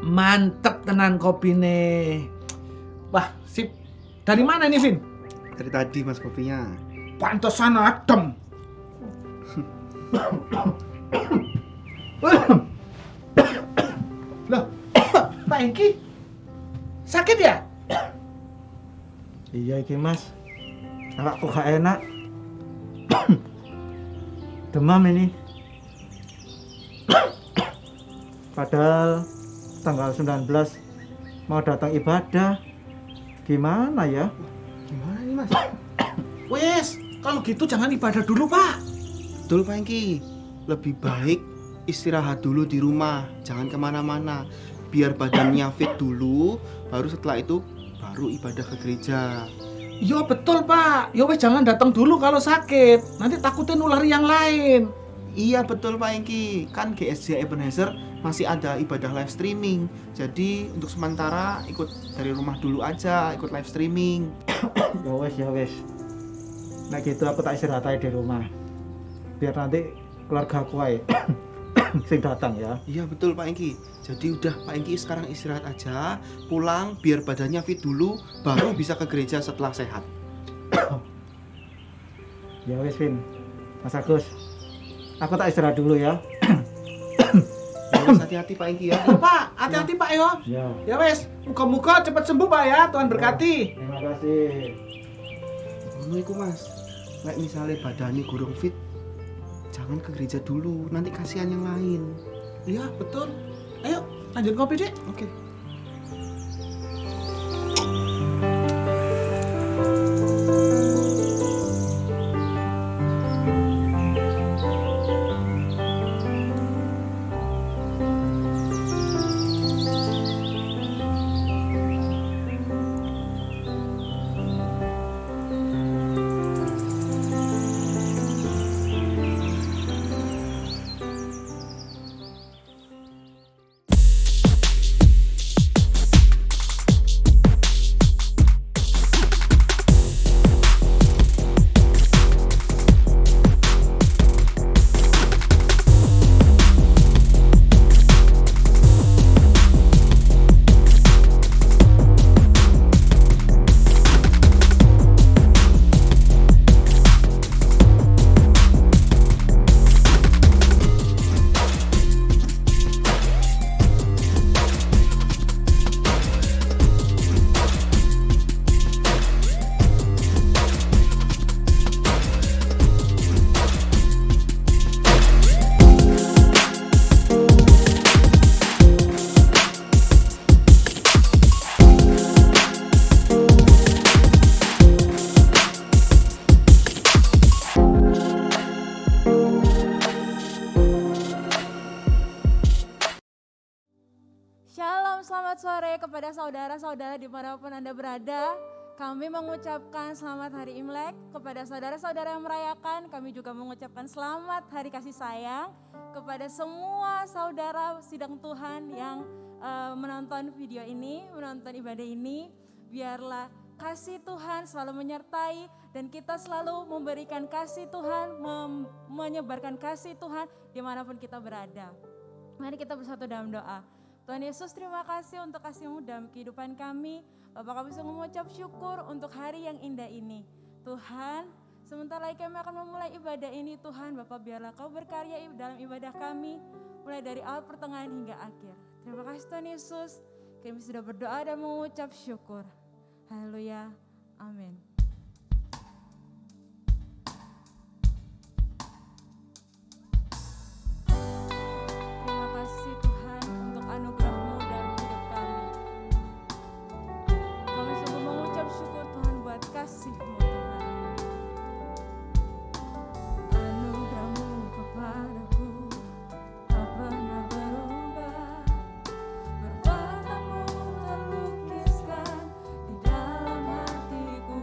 Mantep tenan kopine. Wah, sip. Dari mana ini, Vin? Dari tadi Mas kopinya. Pantesan adem. Loh, Pak Hengki sakit ya? Iya iki Mas, awakku gak enak. Demam ini. Padahal tanggal 19 mau datang ibadah. Gimana ya? Gimana nih Mas? Wes, kalau gitu jangan ibadah dulu, Pak. Betul Pak Engki. Lebih baik istirahat dulu di rumah, jangan kemana-mana. Biar badannya fit dulu, baru setelah itu baru ibadah ke gereja. Iya betul, Pak. Ya wes jangan datang dulu kalau sakit. Nanti takutin nulari yang lain. Iya betul Pak Engki. Kan GSJ Ebenezer masih ada ibadah live streaming. Jadi untuk sementara ikut dari rumah dulu aja, ikut live streaming. Ya wes. Nah gitu aku tak istirahat aja di rumah. Biar nanti keluarga aku aja sing datang ya. Iya betul Pak Engki. Jadi udah Pak Engki sekarang istirahat aja, pulang biar badannya fit dulu, baru bisa ke gereja setelah sehat. Ya wes Vin, Mas Agus, aku tak istirahat dulu ya. Terus hati-hati Pak Engki ya. Ya, Pak, hati-hati Pak yo. Ya. Ya wes, muka-muka cepat sembuh Pak ya. Tuhan berkati. Terima kasih. Ngono iku Mas. Nek misalnya badannya kurang fit, jangan ke gereja dulu, nanti kasihan yang lain. Iya betul. Ayo lanjut kopi deh. Oke. Shalom, selamat sore kepada saudara-saudara dimanapun Anda berada. Kami mengucapkan selamat hari Imlek kepada saudara-saudara yang merayakan. Kami juga mengucapkan selamat hari kasih sayang kepada semua saudara sidang Tuhan yang menonton video ini, menonton ibadah ini. Biarlah kasih Tuhan selalu menyertai dan kita selalu memberikan kasih Tuhan, menyebarkan kasih Tuhan dimanapun kita berada. Mari kita bersatu dalam doa. Tuhan Yesus, terima kasih untuk kasih-Mu dalam kehidupan kami. Bapak, kami sungguh mengucap syukur untuk hari yang indah ini. Tuhan, sebentar lagi kami akan memulai ibadah ini. Tuhan, Bapak biarlah Kau berkarya dalam ibadah kami, mulai dari awal, pertengahan hingga akhir. Terima kasih Tuhan Yesus, kami sudah berdoa dan mengucap syukur. Haleluya, amin. Terima kasih Tuhan untuk anugerah-Mu dalam hidup kami. Kami sungguh mengucap syukur Tuhan buat kasih-Mu Tuhan. Anugerah-Mu kepadaku tak pernah berubah. Perbuatan-Mu terlukiskan di dalam hatiku.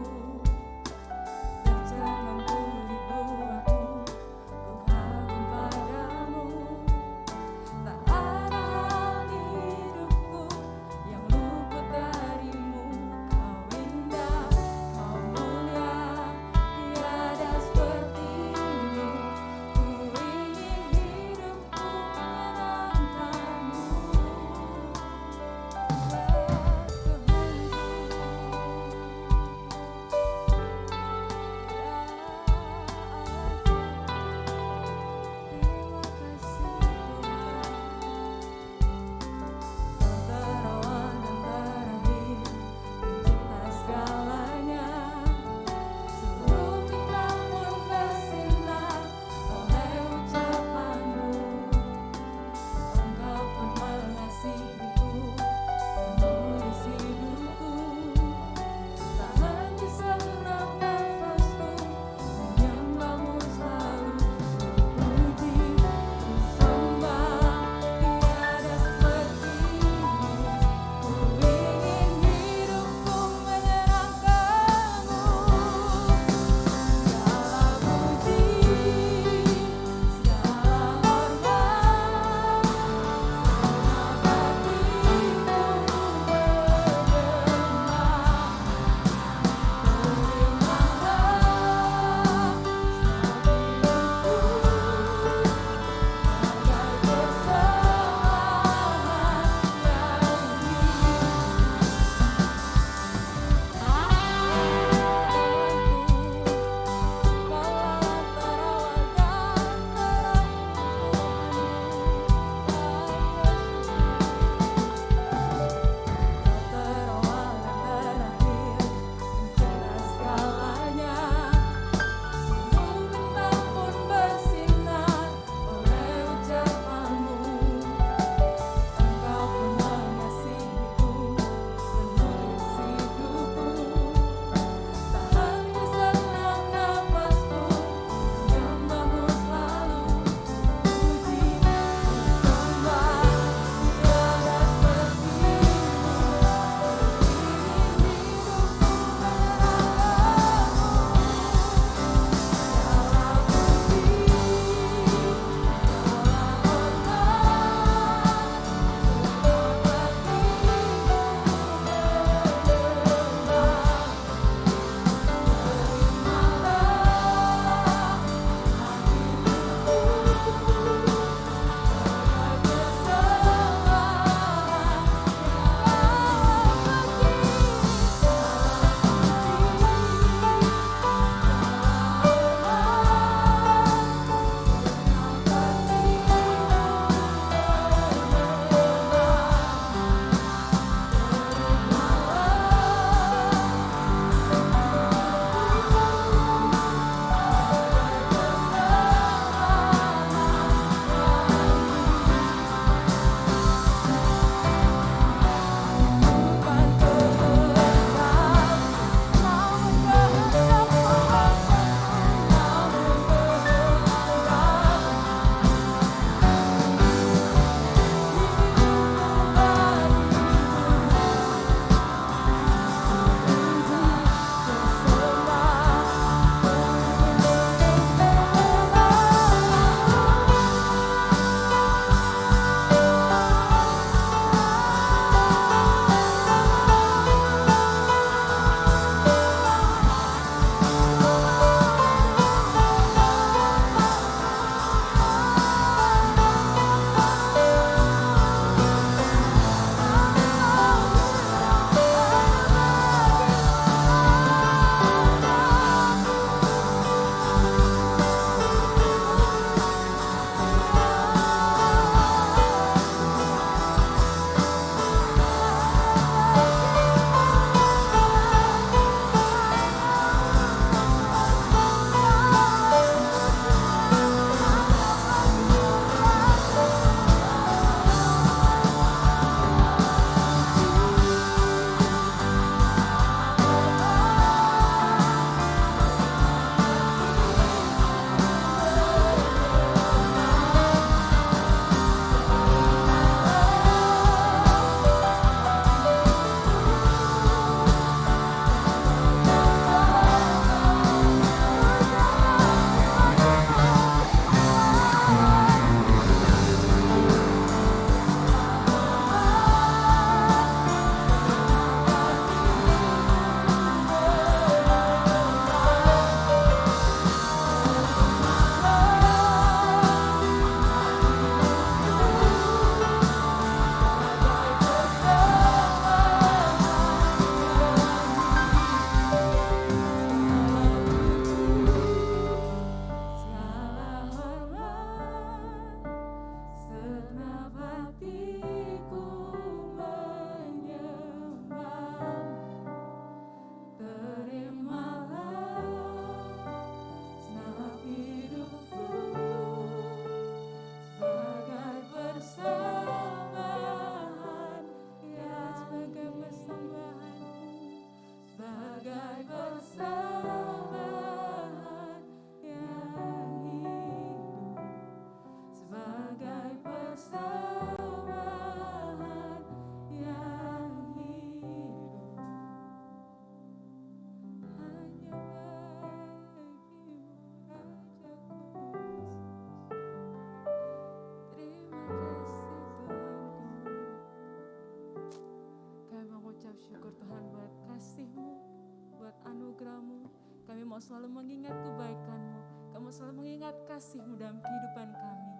mau selalu mengingat kebaikan-Mu. Kamu selalu mengingat kasih-Mu dalam kehidupan kami.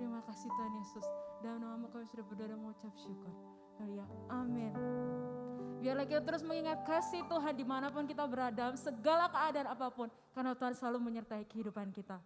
Terima kasih Tuhan Yesus. Dalam nama kami sudah berdoa dan mengucap syukur. Haleluya. Amin. Biarlah kita terus mengingat kasih Tuhan dimanapun kita berada, dalam segala keadaan apapun. Karena Tuhan selalu menyertai kehidupan kita.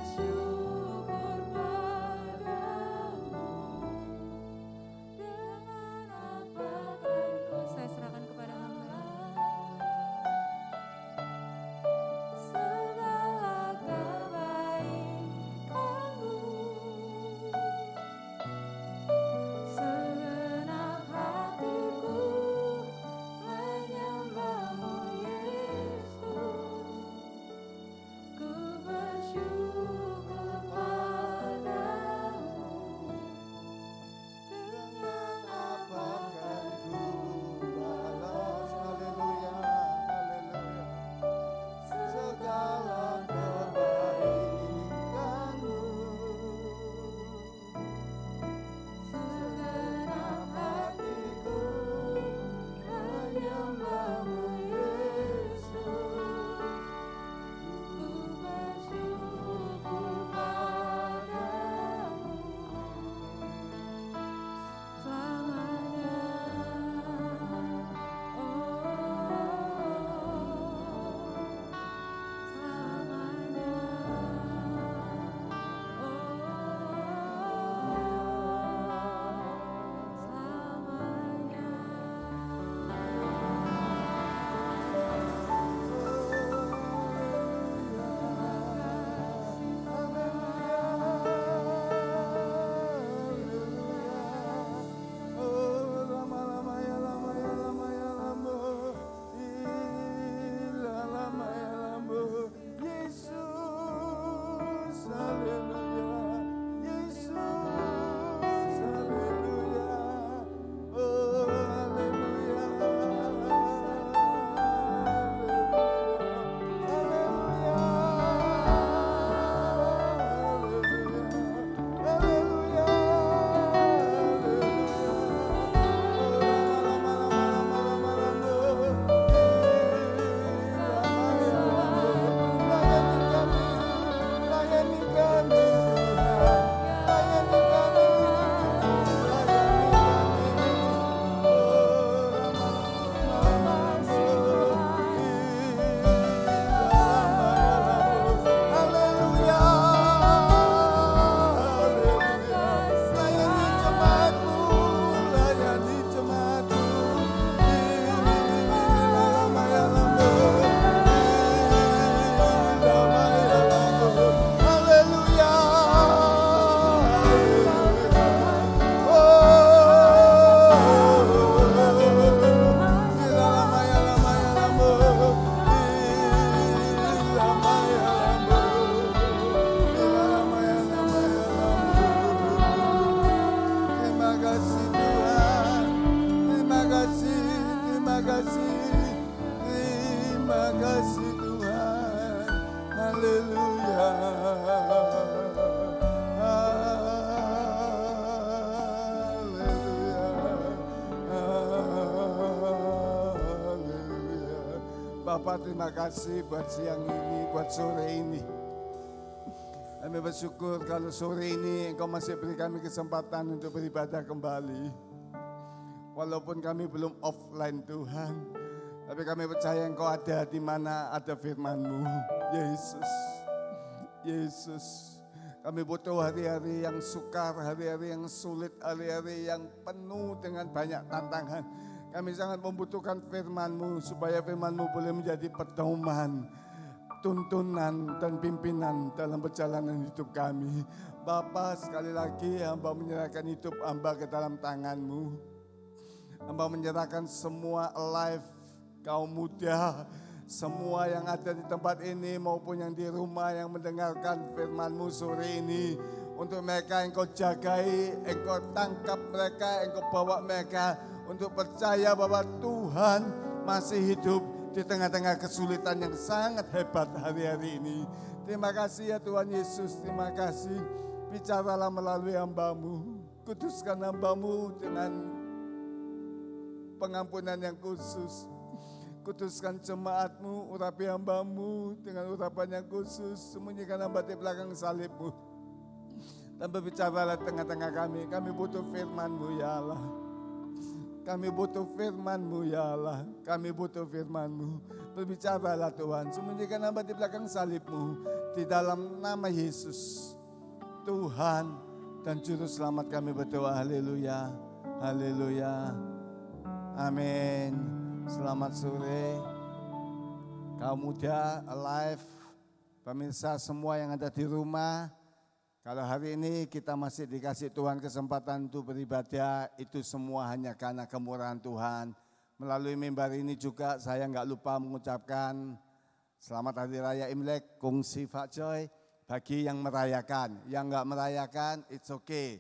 bersyukur padamu. Dengan apa kan ku, saya serahkan kepada hamba. Segala kebaikanmu, segenap hatiku menyembahmu Yesus. Ku bersyukur padamu. Dengan apa kan ku balas, haleluya, haleluya, segala kebaikanmu, segenap hatiku menyembahmu Yesus. Ku bersyukur padamu selamanya. Terima kasih Tuhan, haleluya, haleluya, haleluya. Bapak terima kasih buat siang ini, buat sore ini. Kami bersyukur kalau sore ini Engkau masih beri kami kesempatan untuk beribadah kembali. Walaupun kami belum offline Tuhan, tapi kami percaya Engkau ada di mana ada firman-Mu. Yesus, Yesus, kami butuh hari-hari yang sukar, hari-hari yang sulit, hari-hari yang penuh dengan banyak tantangan. Kami sangat membutuhkan firman-Mu supaya firman-Mu boleh menjadi pedoman, tuntunan dan pimpinan dalam perjalanan hidup kami. Bapa, sekali lagi hamba menyerahkan hidup hamba ke dalam tangan-Mu. Hamba menyerahkan semua live kaum muda, semua yang ada di tempat ini maupun yang di rumah yang mendengarkan firman-Mu sore ini. Untuk mereka Engkau jagai, Engkau tangkap mereka, Engkau bawa mereka untuk percaya bahwa Tuhan masih hidup di tengah-tengah kesulitan yang sangat hebat hari-hari ini. Terima kasih ya Tuhan Yesus, terima kasih. Bicaralah melalui hamba-Mu, kuduskan hamba-Mu dengan pengampunan yang khusus. Kuduskan jemaat-Mu, urapi hamba-Mu dengan urapan yang khusus. Sembunyikan hamba di belakang salib-Mu. Dan berbicaralah tengah-tengah kami. Kami butuh firman-Mu ya Allah. Kami butuh firman-Mu ya Allah. Kami butuh firman-Mu. Berbicaralah Tuhan. Sembunyikan hamba di belakang salib-Mu. Di dalam nama Yesus. Tuhan dan Juru Selamat kami berdoa. Haleluya. Haleluya. Amin. Selamat sore. Kaum muda, alive. Pemirsa semua yang ada di rumah. Kalau hari ini kita masih dikasih Tuhan kesempatan untuk beribadah, itu semua hanya karena kemurahan Tuhan. Melalui mimbar ini juga saya enggak lupa mengucapkan selamat Hari Raya Imlek, kongsi Pak Joy. Bagi yang merayakan, yang enggak merayakan, it's okay.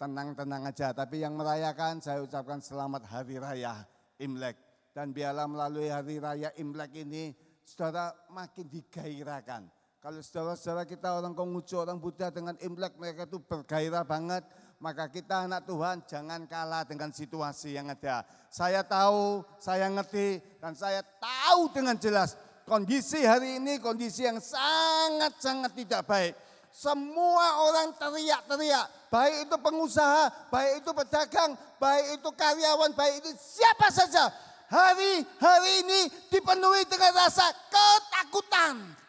Tenang-tenang aja, tapi yang merayakan saya ucapkan selamat Hari Raya Imlek. Dan biarlah melalui Hari Raya Imlek ini, saudara makin digairahkan. Kalau saudara-saudara kita orang Konghucu, orang Buddha dengan Imlek mereka itu bergairah banget. Maka kita anak Tuhan jangan kalah dengan situasi yang ada. Saya tahu, saya ngerti dan saya tahu dengan jelas. Kondisi hari ini kondisi yang sangat-sangat tidak baik. Semua orang teriak-teriak. Baik itu pengusaha, baik itu pedagang, baik itu karyawan, baik itu siapa saja. Hari ini dipenuhi dengan rasa ketakutan.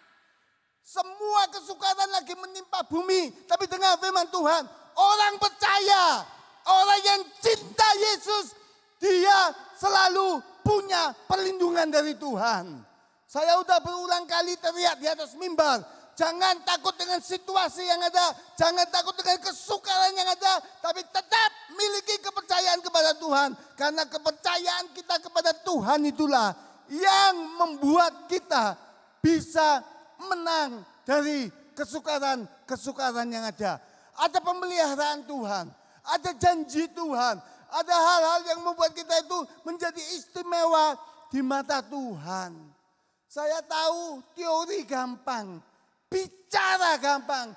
Semua kesukaran lagi menimpa bumi. Tapi dengan firman Tuhan, orang percaya, orang yang cinta Yesus, dia selalu punya perlindungan dari Tuhan. Saya udah berulang kali teriak di atas mimbar. Jangan takut dengan situasi yang ada. Jangan takut dengan kesukaran yang ada. Tapi tetap miliki kepercayaan kepada Tuhan. Karena kepercayaan kita kepada Tuhan itulah yang membuat kita bisa menang dari kesukaran yang ada. Ada pemeliharaan Tuhan, ada janji Tuhan, ada hal-hal yang membuat kita itu menjadi istimewa di mata Tuhan. Saya tahu teori gampang, bicara gampang,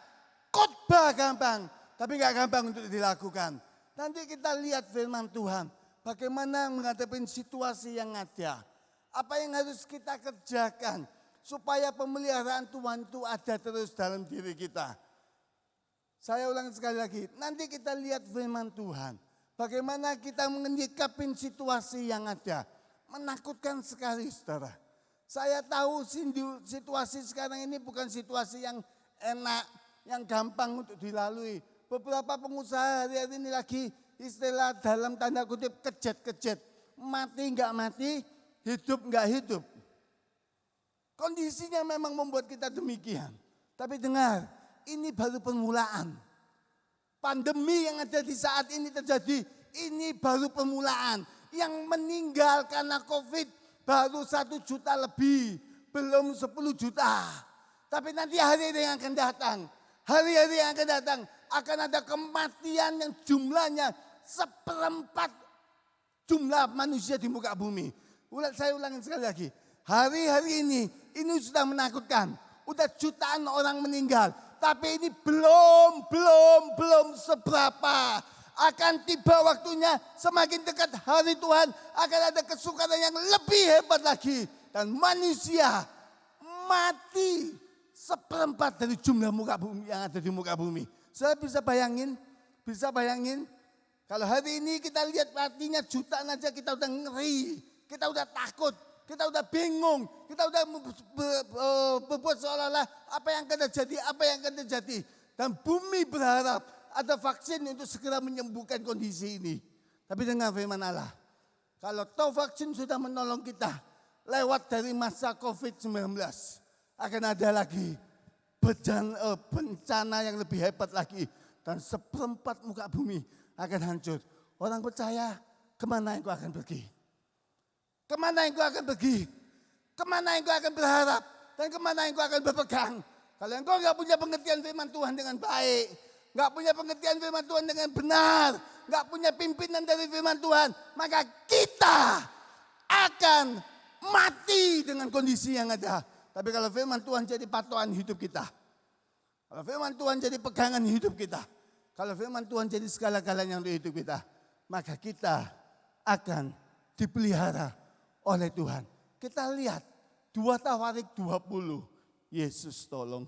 khotbah gampang, tapi gak gampang untuk dilakukan. Nanti kita lihat firman Tuhan, bagaimana menghadapi situasi yang ada. Apa yang harus kita kerjakan supaya pemeliharaan Tuhan itu ada terus dalam diri kita. Saya ulang sekali lagi, nanti kita lihat firman Tuhan. Bagaimana kita menyikapi situasi yang ada. Menakutkan sekali saudara. Saya tahu situasi sekarang ini bukan situasi yang enak, yang gampang untuk dilalui. Beberapa pengusaha hari ini lagi istilah dalam tanda kutip kejet-kejet. Mati enggak mati, hidup enggak hidup. Kondisinya memang membuat kita demikian. Tapi dengar, ini baru permulaan. Pandemi yang ada di saat ini terjadi, ini baru permulaan. Yang meninggal karena COVID baru 1 juta lebih, belum 10 juta. Tapi nanti hari-hari yang akan datang, hari-hari yang akan datang, akan ada kematian yang jumlahnya 1/4 jumlah manusia di muka bumi. Saya ulangin sekali lagi. Hari-hari ini sudah menakutkan. Udah jutaan orang meninggal. Tapi ini belum seberapa. Akan tiba waktunya semakin dekat hari Tuhan. Akan ada kesukaran yang lebih hebat lagi. Dan manusia mati 1/4 dari jumlah muka bumi yang ada di muka bumi. Saya bisa bayangin. Kalau hari ini kita lihat matinya jutaan aja kita udah ngeri. Kita udah takut. Kita udah bingung, kita udah berbuat seolah-olah apa yang akan terjadi. Dan bumi berharap ada vaksin untuk segera menyembuhkan kondisi ini. Tapi dengar firman Allah, kalau toh vaksin sudah menolong kita lewat dari masa COVID-19, akan ada lagi bencana yang lebih hebat lagi. Dan 1/4 muka bumi akan hancur. Orang percaya, kemana engkau akan pergi? Kemana engkau akan pergi? Kemana engkau akan berharap? Dan kemana engkau akan berpegang? Kalau engkau gak punya pengertian firman Tuhan dengan baik, gak punya pengertian firman Tuhan dengan benar, gak punya pimpinan dari firman Tuhan, maka kita akan mati dengan kondisi yang ada. Tapi kalau firman Tuhan jadi patokan hidup kita, kalau firman Tuhan jadi pegangan hidup kita, kalau firman Tuhan jadi segala-galanya untuk hidup kita, maka kita akan dipelihara oleh Tuhan. Kita lihat 2 Tawarik 20. Yesus tolong.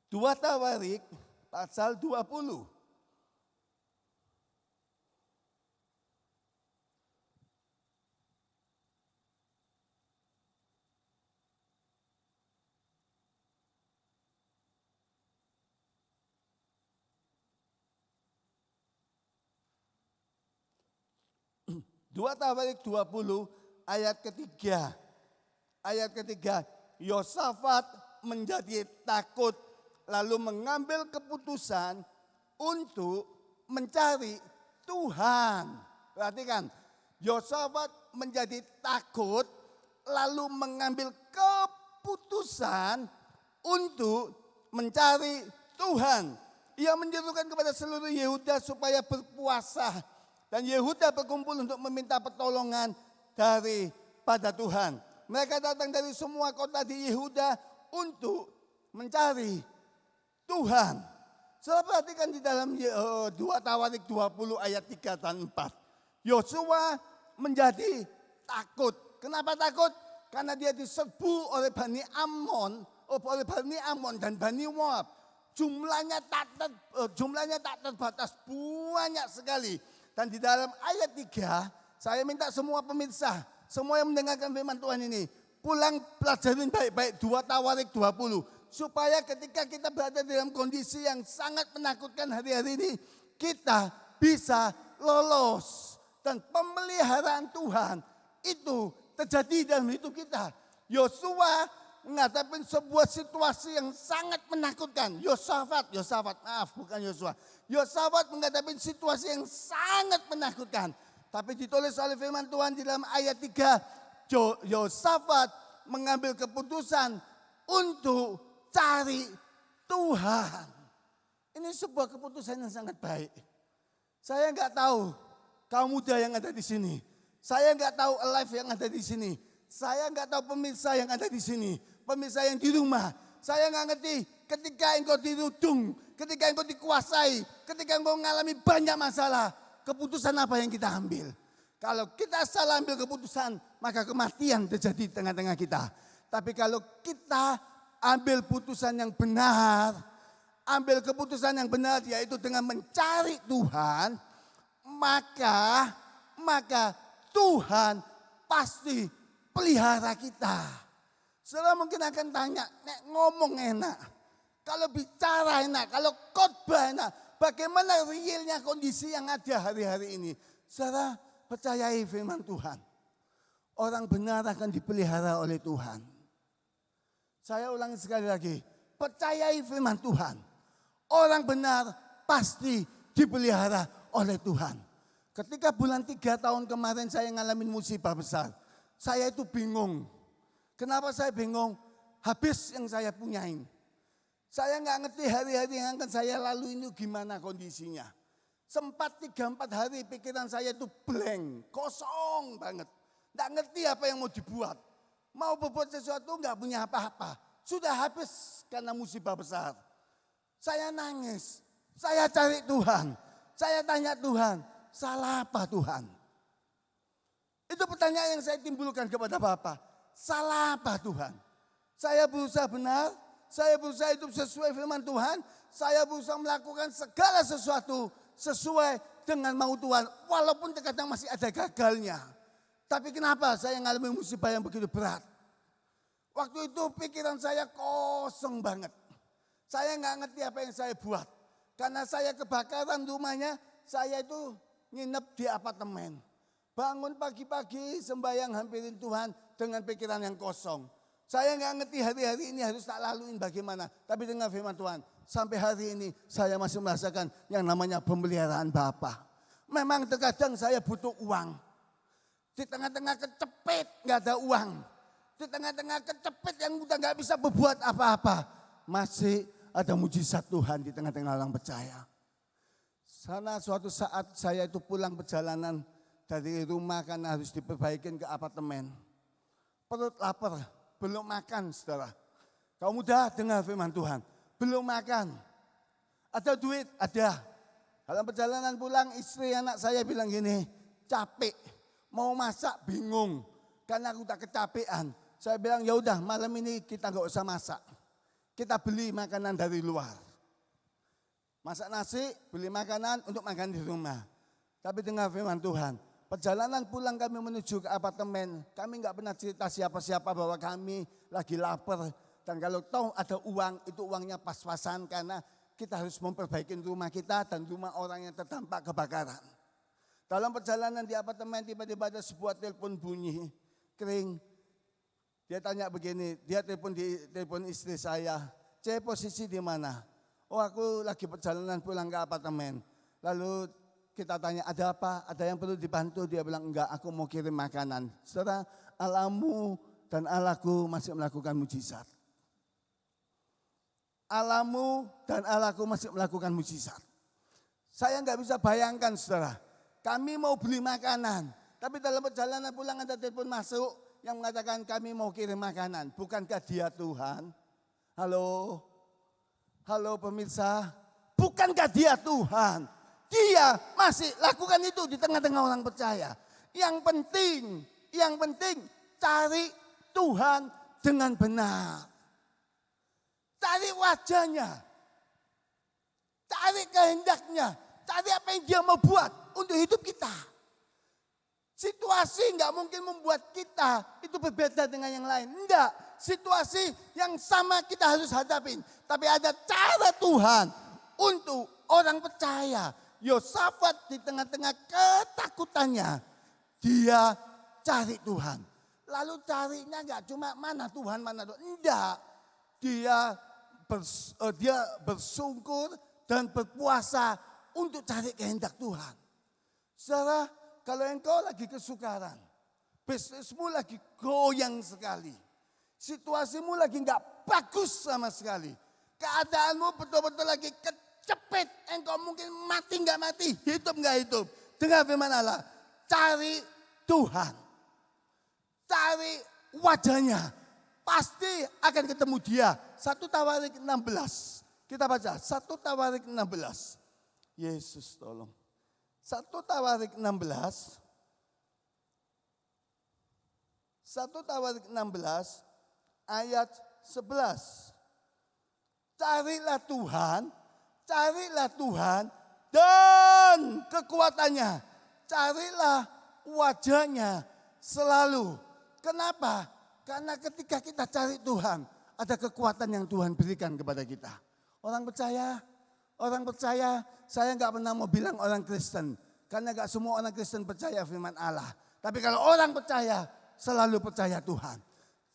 2 Tawarik pasal 20. Dua Tawarik 20 ayat ketiga. Ayat ketiga, Yosafat menjadi takut lalu mengambil keputusan untuk mencari Tuhan. Perhatikan, Yosafat menjadi takut lalu mengambil keputusan untuk mencari Tuhan. Ia menyerukan kepada seluruh Yehuda supaya berpuasa. Dan Yehuda berkumpul untuk meminta pertolongan daripada Tuhan. Mereka datang dari semua kota di Yehuda untuk mencari Tuhan. Saya perhatikan di dalam 2 Tawarik 20 ayat 3 dan 4. Yosua menjadi takut. Kenapa takut? Karena dia diserbu oleh Bani Ammon dan Bani Moab. Jumlahnya tak terbatas, banyak sekali. Dan di dalam ayat 3, saya minta semua pemirsa, semua yang mendengarkan firman Tuhan ini, pulang pelajarin baik-baik 2 Tawarik 20. Supaya ketika kita berada dalam kondisi yang sangat menakutkan hari-hari ini, kita bisa lolos. Dan pemeliharaan Tuhan itu terjadi dalam hidup kita. Yosua menghadapi sebuah situasi yang sangat menakutkan. Yosafat menghadapi situasi yang sangat menakutkan. Tapi ditulis oleh firman Tuhan di dalam ayat 3. Yosafat mengambil keputusan untuk cari Tuhan. Ini sebuah keputusan yang sangat baik. Saya enggak tahu kaum muda yang ada di sini. Saya enggak tahu alive yang ada di sini. Saya enggak tahu pemirsa yang ada di sini. Pemirsa yang di rumah. Saya enggak ngerti ketika engkau dirudung, ketika engkau dikuasai, ketika engkau mengalami banyak masalah, keputusan apa yang kita ambil? Kalau kita salah ambil keputusan, maka kematian terjadi di tengah-tengah kita. Tapi kalau kita ambil keputusan yang benar, yaitu dengan mencari Tuhan, maka Tuhan pasti pelihara kita. Saudara mungkin akan tanya, nek ngomong enak, kalau bicara enak, kalau khotbah enak, bagaimana realnya kondisi yang ada hari-hari ini? Saudara percayai firman Tuhan. Orang benar akan dipelihara oleh Tuhan. Saya ulangi sekali lagi, percayai firman Tuhan. Orang benar pasti dipelihara oleh Tuhan. Ketika bulan 3 tahun kemarin saya ngalamin musibah besar, saya itu bingung. Kenapa saya bingung? Habis yang saya punyain. Saya nggak ngerti hari-hari yang akan saya lalui ini gimana kondisinya. Sempat 3-4 hari pikiran saya itu blank, kosong banget. Nggak ngerti apa yang mau dibuat. Mau berbuat sesuatu nggak punya apa-apa. Sudah habis karena musibah besar. Saya nangis, saya cari Tuhan. Saya tanya Tuhan, salah apa Tuhan? Itu pertanyaan yang saya timbulkan kepada Bapak. Salah apa Tuhan? Saya berusaha benar, saya berusaha hidup sesuai firman Tuhan, saya berusaha melakukan segala sesuatu sesuai dengan mau Tuhan, walaupun terkadang masih ada gagalnya. Tapi kenapa saya mengalami musibah yang begitu berat? Waktu itu pikiran saya kosong banget. Saya nggak ngerti apa yang saya buat. Karena saya kebakaran rumahnya, saya itu nginep di apartemen. Bangun pagi-pagi sembahyang hampirin Tuhan dengan pikiran yang kosong. Saya nggak ngerti hari-hari ini harus tak laluin bagaimana. Tapi dengan firman Tuhan, sampai hari ini saya masih merasakan yang namanya pemeliharaan Bapa. Memang terkadang saya butuh uang. Di tengah-tengah kecepit nggak ada uang. Di tengah-tengah kecepit yang udah nggak bisa berbuat apa-apa. Masih ada mujizat Tuhan di tengah-tengah orang percaya. Sana suatu saat saya itu pulang perjalanan dari rumah karena harus diperbaikin ke apartemen. Perut lapar, belum makan saudara. Kaum muda dengar firman Tuhan, belum makan. Ada duit? Ada. Dalam perjalanan pulang istri anak saya bilang gini, capek. Mau masak bingung karena aku tak kecapean. Saya bilang ya udah malam ini kita gak usah masak. kita beli makanan dari luar. Masak nasi, beli makanan untuk makan di rumah. Tapi dengar firman Tuhan, perjalanan pulang kami menuju ke apartemen, kami nggak pernah cerita siapa-siapa bahwa kami lagi lapar. Dan kalau tahu ada uang, itu uangnya pas-pasan karena kita harus memperbaiki rumah kita dan rumah orang yang terdampak kebakaran. Dalam perjalanan di apartemen tiba-tiba ada sebuah telepon bunyi, kering. Dia tanya begini, dia telepon istri saya, "C, posisi di mana?" "Oh, aku lagi perjalanan pulang ke apartemen." Lalu kita tanya, "Ada apa? Ada yang perlu dibantu?" Dia bilang, "Enggak, aku mau kirim makanan." Saudara, Allahmu dan Allahku masih melakukan mujizat. Allahmu dan Allahku masih melakukan mujizat. Saya enggak bisa bayangkan, saudara. Kami mau beli makanan, tapi dalam perjalanan pulang ada telepon masuk yang mengatakan kami mau kirim makanan. Bukankah dia Tuhan? Halo? Halo pemirsa, bukankah dia Tuhan? Dia masih lakukan itu di tengah-tengah orang percaya. Yang penting cari Tuhan dengan benar. Cari wajahnya, cari kehendaknya, cari apa yang dia mau buat untuk hidup kita. Situasi nggak mungkin membuat kita itu berbeda dengan yang lain. Enggak, situasi yang sama kita harus hadapin. Tapi ada cara Tuhan untuk orang percaya. Yosafat di tengah-tengah ketakutannya, dia cari Tuhan. Lalu carinya nggak cuma mana Tuhan, mana Tuhan. Enggak, dia bersungkur dan berpuasa untuk cari kehendak Tuhan. Saudara, kalau engkau lagi kesukaran, bisnismu lagi goyang sekali, situasimu lagi nggak bagus sama sekali, keadaanmu betul-betul lagi kecepet, engkau mungkin mati nggak mati, hidup nggak hidup. Dengar firman Allah, cari Tuhan, cari wajahnya, pasti akan ketemu Dia. 1 Tawarik 16, kita baca 1 Tawarik 16. Yesus tolong. 1 Tawarik 16. 1 Tawarik 16 ayat 11. Carilah Tuhan dan kekuatannya. Carilah wajahnya selalu. Kenapa? Karena ketika kita cari Tuhan, ada kekuatan yang Tuhan berikan kepada kita. Orang percaya, saya nggak pernah mau bilang orang Kristen. Karena nggak semua orang Kristen percaya firman Allah. Tapi kalau orang percaya, selalu percaya Tuhan.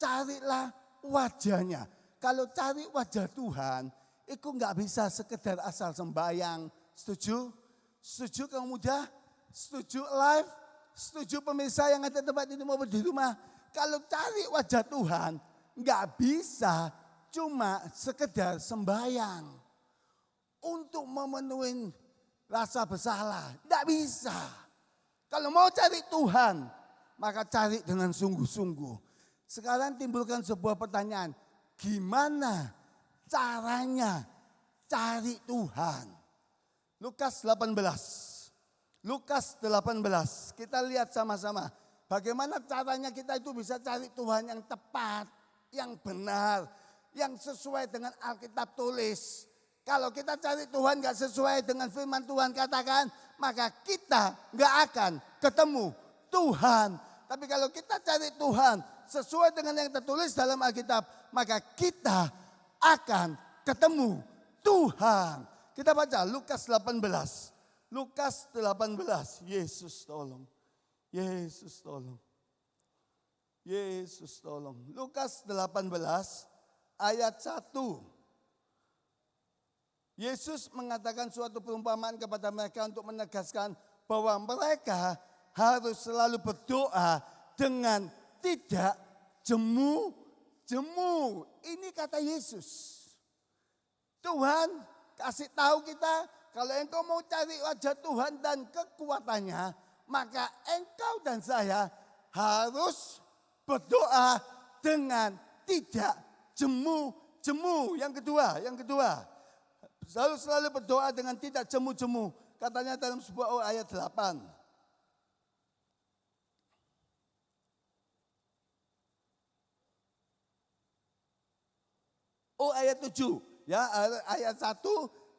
Carilah wajahnya. Kalau cari wajah Tuhan, itu nggak bisa sekedar asal sembahyang. Setuju? Setuju kamu muda? Setuju live? Setuju pemirsa yang ada tempat ini maupun di rumah? Kalau cari wajah Tuhan, nggak bisa cuma sekedar sembahyang. Untuk memenuhi rasa bersalah, nggak bisa. Kalau mau cari Tuhan, maka cari dengan sungguh-sungguh. Sekarang timbulkan sebuah pertanyaan, gimana caranya cari Tuhan? Lukas 18. Lukas 18. Kita lihat sama-sama. Bagaimana caranya kita itu bisa cari Tuhan yang tepat, yang benar, yang sesuai dengan Alkitab tulis. Kalau kita cari Tuhan gak sesuai dengan firman Tuhan katakan, maka kita gak akan ketemu Tuhan. Tapi kalau kita cari Tuhan sesuai dengan yang tertulis dalam Alkitab, maka kita akan ketemu Tuhan. Kita baca Lukas 18. Lukas 18. Yesus tolong. Yesus tolong. Yesus tolong. Lukas 18 ayat 1. Yesus mengatakan suatu perumpamaan kepada mereka untuk menegaskan bahwa mereka harus selalu berdoa dengan tidak jemu-jemu. Ini kata Yesus. Tuhan kasih tahu kita, kalau engkau mau cari wajah Tuhan dan kekuatannya, maka engkau dan saya harus berdoa dengan tidak jemu-jemu. Yang kedua. Selalu berdoa dengan tidak jemu-jemu. Katanya dalam sebuah ayat 8. ayat 7. Ya, ayat 1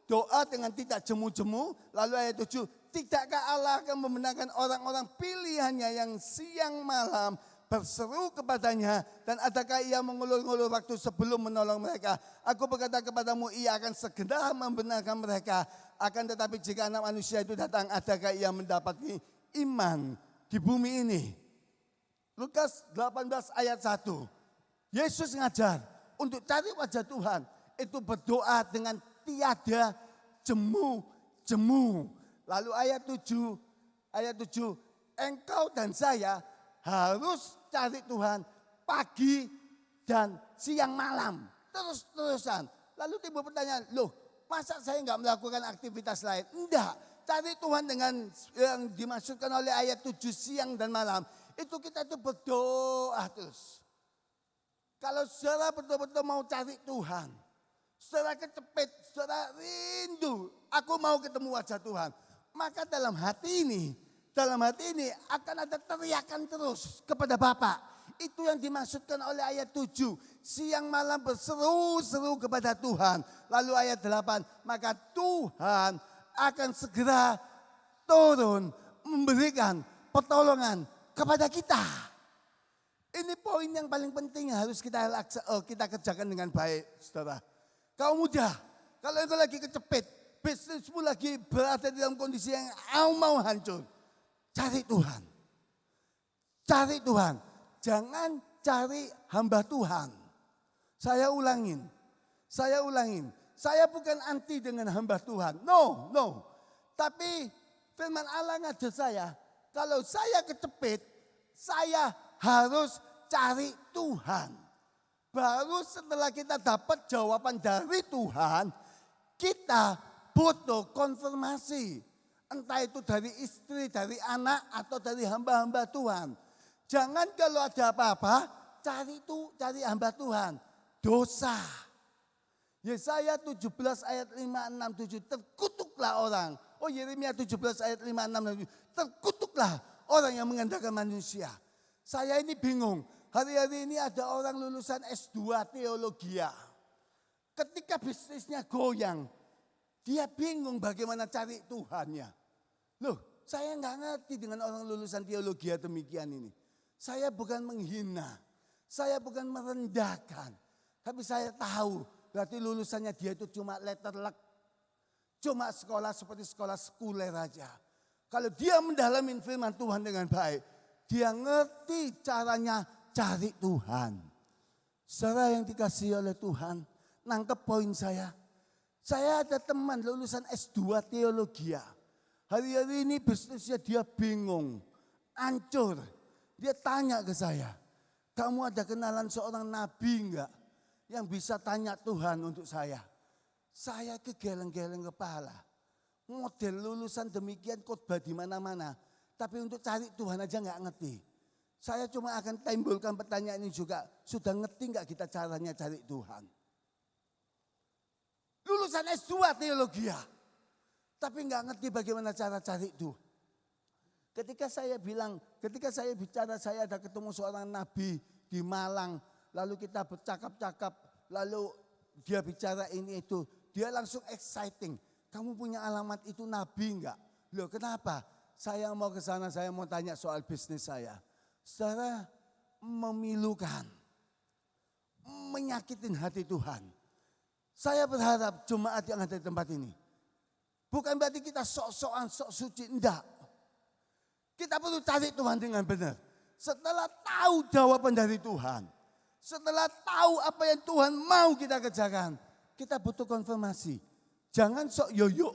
doa dengan tidak jemu-jemu. Lalu ayat 7, tidakkah Allah akan memenangkan orang-orang pilihannya yang siang malam berseru kepadanya, dan adakah ia mengulur-ngulur waktu sebelum menolong mereka? Aku berkata kepadamu, ia akan segera membenarkan mereka. Akan tetapi jika anak manusia itu datang, adakah ia mendapati iman di bumi ini? Lukas 18 ayat 1. Yesus ngajar untuk cari wajah Tuhan itu berdoa dengan tiada jemu-jemu. Lalu ayat 7, engkau dan saya harus cari Tuhan pagi dan siang malam. Terus-terusan. Lalu timbul pertanyaan, loh masa saya nggak melakukan aktivitas lain? Enggak, cari Tuhan dengan yang dimaksudkan oleh ayat 7 siang dan malam. Itu kita itu berdoa terus. Kalau saudara betul-betul mau cari Tuhan, saudara kecepet, saudara rindu, aku mau ketemu wajah Tuhan. Maka dalam hati ini akan ada teriakan terus kepada Bapa. Itu yang dimaksudkan oleh ayat 7. Siang malam berseru-seru kepada Tuhan. Lalu ayat 8, maka Tuhan akan segera turun memberikan pertolongan kepada kita. Ini poin yang paling penting yang harus kita kerjakan dengan baik, saudara. Kau muda, kalau engkau lagi kecepet, bisnismu lagi berada dalam kondisi yang mau hancur, cari Tuhan. Cari Tuhan. Jangan cari hamba Tuhan. Saya ulangin. Saya bukan anti dengan hamba Tuhan. No. Tapi firman Allah ngajar saya, kalau saya kecepet, saya harus cari Tuhan. Baru setelah kita dapat jawaban dari Tuhan, kita butuh konfirmasi. Entah itu dari istri, dari anak, atau dari hamba-hamba Tuhan. Jangan kalau ada apa-apa, cari hamba Tuhan. Dosa. Yesaya 17 ayat 5, 6, 7. Terkutuklah orang. Yeremia 17 ayat 5, 6, 7. Terkutuklah orang yang mengandalkan manusia. Saya ini bingung. Hari-hari ini ada orang lulusan S2 teologi. Ketika bisnisnya goyang, dia bingung bagaimana cari Tuhannya. Loh, saya nggak ngerti dengan orang lulusan teologi demikian ini. Saya bukan menghina, saya bukan merendahkan. Tapi saya tahu berarti lulusannya dia itu cuma letter luck. Cuma sekolah seperti sekolah sekuler aja. Kalau dia mendalami firman Tuhan dengan baik, dia ngerti caranya cari Tuhan. Saudara yang dikasihi oleh Tuhan, nangkep poin saya. Saya ada teman lulusan S2 teologi. Hari-hari ini bisnisnya dia bingung, hancur. Dia tanya ke saya, kamu ada kenalan seorang nabi enggak yang bisa tanya Tuhan untuk saya? Saya kegeleng-geleng kepala. Model lulusan demikian khotbah di mana-mana. Tapi untuk cari Tuhan aja enggak ngerti. Saya cuma akan timbulkan pertanyaan ini juga. Sudah ngerti enggak kita caranya cari Tuhan? Lulusan S2 teologi. Tapi enggak ngerti bagaimana cara cari Tuhan. Ketika saya bicara saya ada ketemu seorang nabi di Malang. Lalu kita bercakap-cakap. Lalu dia bicara ini itu. Dia langsung exciting. Kamu punya alamat itu nabi enggak? Loh kenapa? Saya mau ke sana, saya mau tanya soal bisnis saya. Saudara memilukan. Menyakitin hati Tuhan. Saya berharap jemaat yang ada di tempat ini. Bukan berarti kita sok-sokan, sok suci. Enggak. Kita perlu cari Tuhan dengan benar. Setelah tahu jawaban dari Tuhan. Setelah tahu apa yang Tuhan mau kita kerjakan. Kita butuh konfirmasi. Jangan sok yo-yo.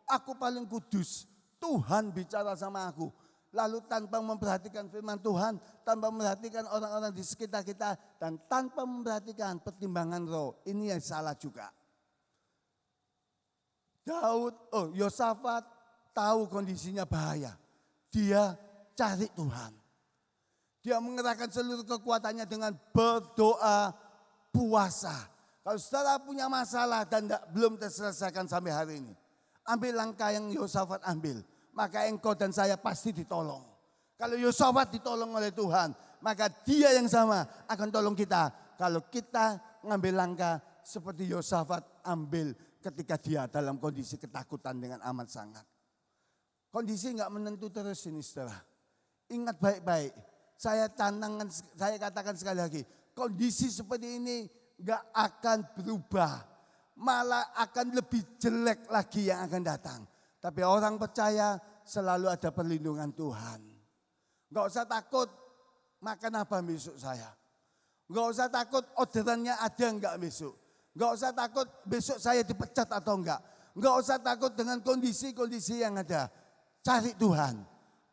Aku paling kudus. Tuhan bicara sama aku. Lalu tanpa memperhatikan firman Tuhan. Tanpa memperhatikan orang-orang di sekitar kita. Dan tanpa memperhatikan pertimbangan roh. Ini yang salah juga. Yosafat tahu kondisinya bahaya. Dia cari Tuhan. Dia mengerahkan seluruh kekuatannya dengan berdoa, puasa. Kalau saudara punya masalah dan belum terselesaikan sampai hari ini. Ambil langkah yang Yosafat ambil. Maka engkau dan saya pasti ditolong. Kalau Yosafat ditolong oleh Tuhan. Maka dia yang sama akan tolong kita. Kalau kita ngambil langkah seperti Yosafat ambil ketika dia dalam kondisi ketakutan dengan amat sangat. Kondisi nggak menentu terus ini saudara. Ingat baik-baik, saya katakan sekali lagi, kondisi seperti ini nggak akan berubah. Malah akan lebih jelek lagi yang akan datang. Tapi orang percaya selalu ada perlindungan Tuhan. Nggak usah takut makan apa besok saya. Nggak usah takut orderannya ada enggak besok. Nggak usah takut besok saya dipecat atau enggak. Nggak usah takut dengan kondisi-kondisi yang ada. Cari Tuhan,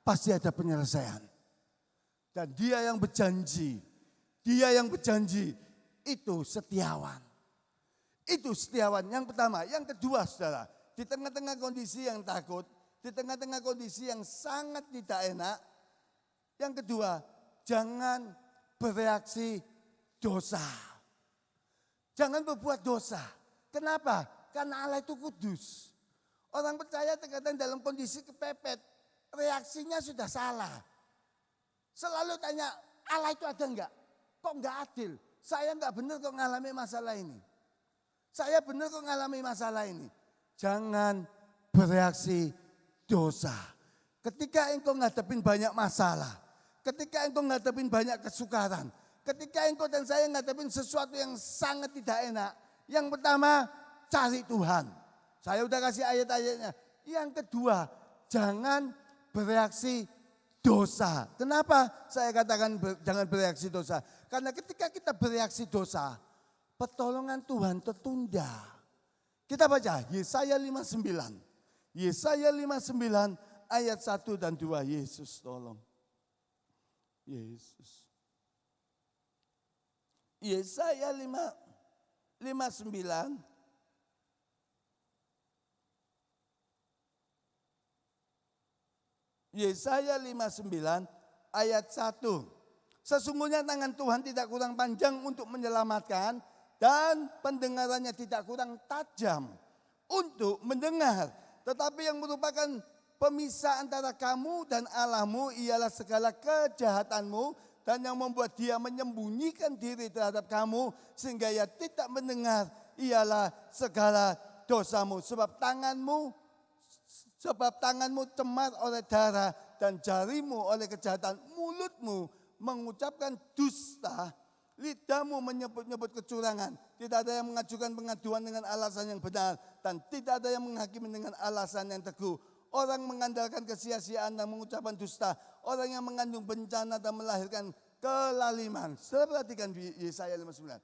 pasti ada penyelesaian. Dan dia yang berjanji itu setiawan. Itu setiawan yang pertama. Yang kedua saudara, di tengah-tengah kondisi yang takut, di tengah-tengah kondisi yang sangat tidak enak. Yang kedua, jangan bereaksi dosa. Jangan berbuat dosa. Kenapa? Karena Allah itu kudus. Orang percaya terkadang dalam kondisi kepepet, reaksinya sudah salah. Selalu tanya, Allah itu ada enggak? Kok enggak adil? Saya enggak benar kok ngalami masalah ini. Saya benar kok ngalami masalah ini. Jangan bereaksi dosa. Ketika engkau ngadepin banyak masalah, ketika engkau ngadepin banyak kesukaran, ketika engkau dan saya ngadepin sesuatu yang sangat tidak enak, yang pertama cari Tuhan. Saya udah kasih ayat-ayatnya. Yang kedua, jangan bereaksi dosa. Kenapa saya katakan jangan bereaksi dosa? Karena ketika kita bereaksi dosa, pertolongan Tuhan tertunda. Kita baca Yesaya 59. Yesaya 59 ayat 1 dan 2. Yesus tolong. Yesus. Yesaya 59 Yesaya 59 ayat 1. Sesungguhnya tangan Tuhan tidak kurang panjang untuk menyelamatkan dan pendengarannya tidak kurang tajam untuk mendengar. Tetapi yang merupakan pemisah antara kamu dan Allahmu ialah segala kejahatanmu dan yang membuat dia menyembunyikan diri terhadap kamu sehingga ia tidak mendengar ialah segala dosamu. Sebab tanganmu cemar oleh darah dan jarimu oleh kejahatan. Mulutmu mengucapkan dusta, lidahmu menyebut-nyebut kecurangan. Tidak ada yang mengajukan pengaduan dengan alasan yang benar dan tidak ada yang menghakimi dengan alasan yang teguh. Orang mengandalkan kesia-siaan dan mengucapkan dusta. Orang yang mengandung bencana dan melahirkan kelaliman. Perhatikan Yesaya 59.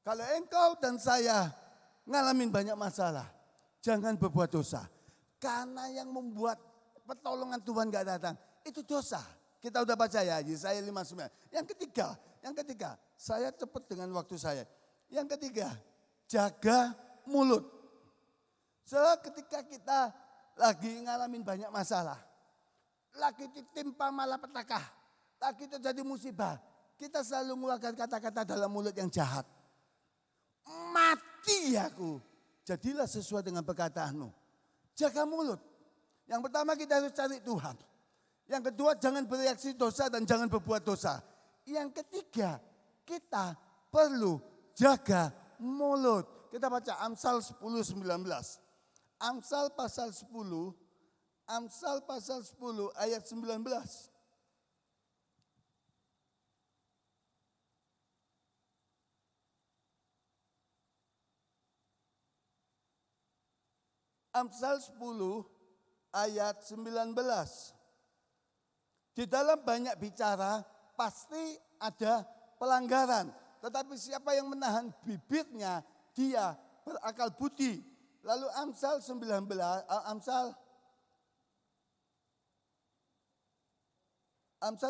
Kalau engkau dan saya ngalamin banyak masalah, jangan berbuat dosa. Karena yang membuat pertolongan Tuhan gak datang, itu dosa. Kita udah baca ya, Yesaya 59. Yang ketiga, saya cepat dengan waktu saya. Yang ketiga, jaga mulut. Ketika kita lagi ngalamin banyak masalah, lagi ditimpa malapetaka, lagi terjadi musibah, kita selalu mengeluarkan kata-kata dalam mulut yang jahat. Mati aku, jadilah sesuai dengan perkataanmu. Jaga mulut. Yang pertama kita harus cari Tuhan. Yang kedua jangan bereaksi dosa dan jangan berbuat dosa. Yang ketiga kita perlu jaga mulut. Kita baca Amsal 10:19. Amsal pasal 10 ayat 19. Amsal 10 ayat 19. Di dalam banyak bicara pasti ada pelanggaran. Tetapi siapa yang menahan bibirnya dia berakal budi. Lalu Amsal 19, Amsal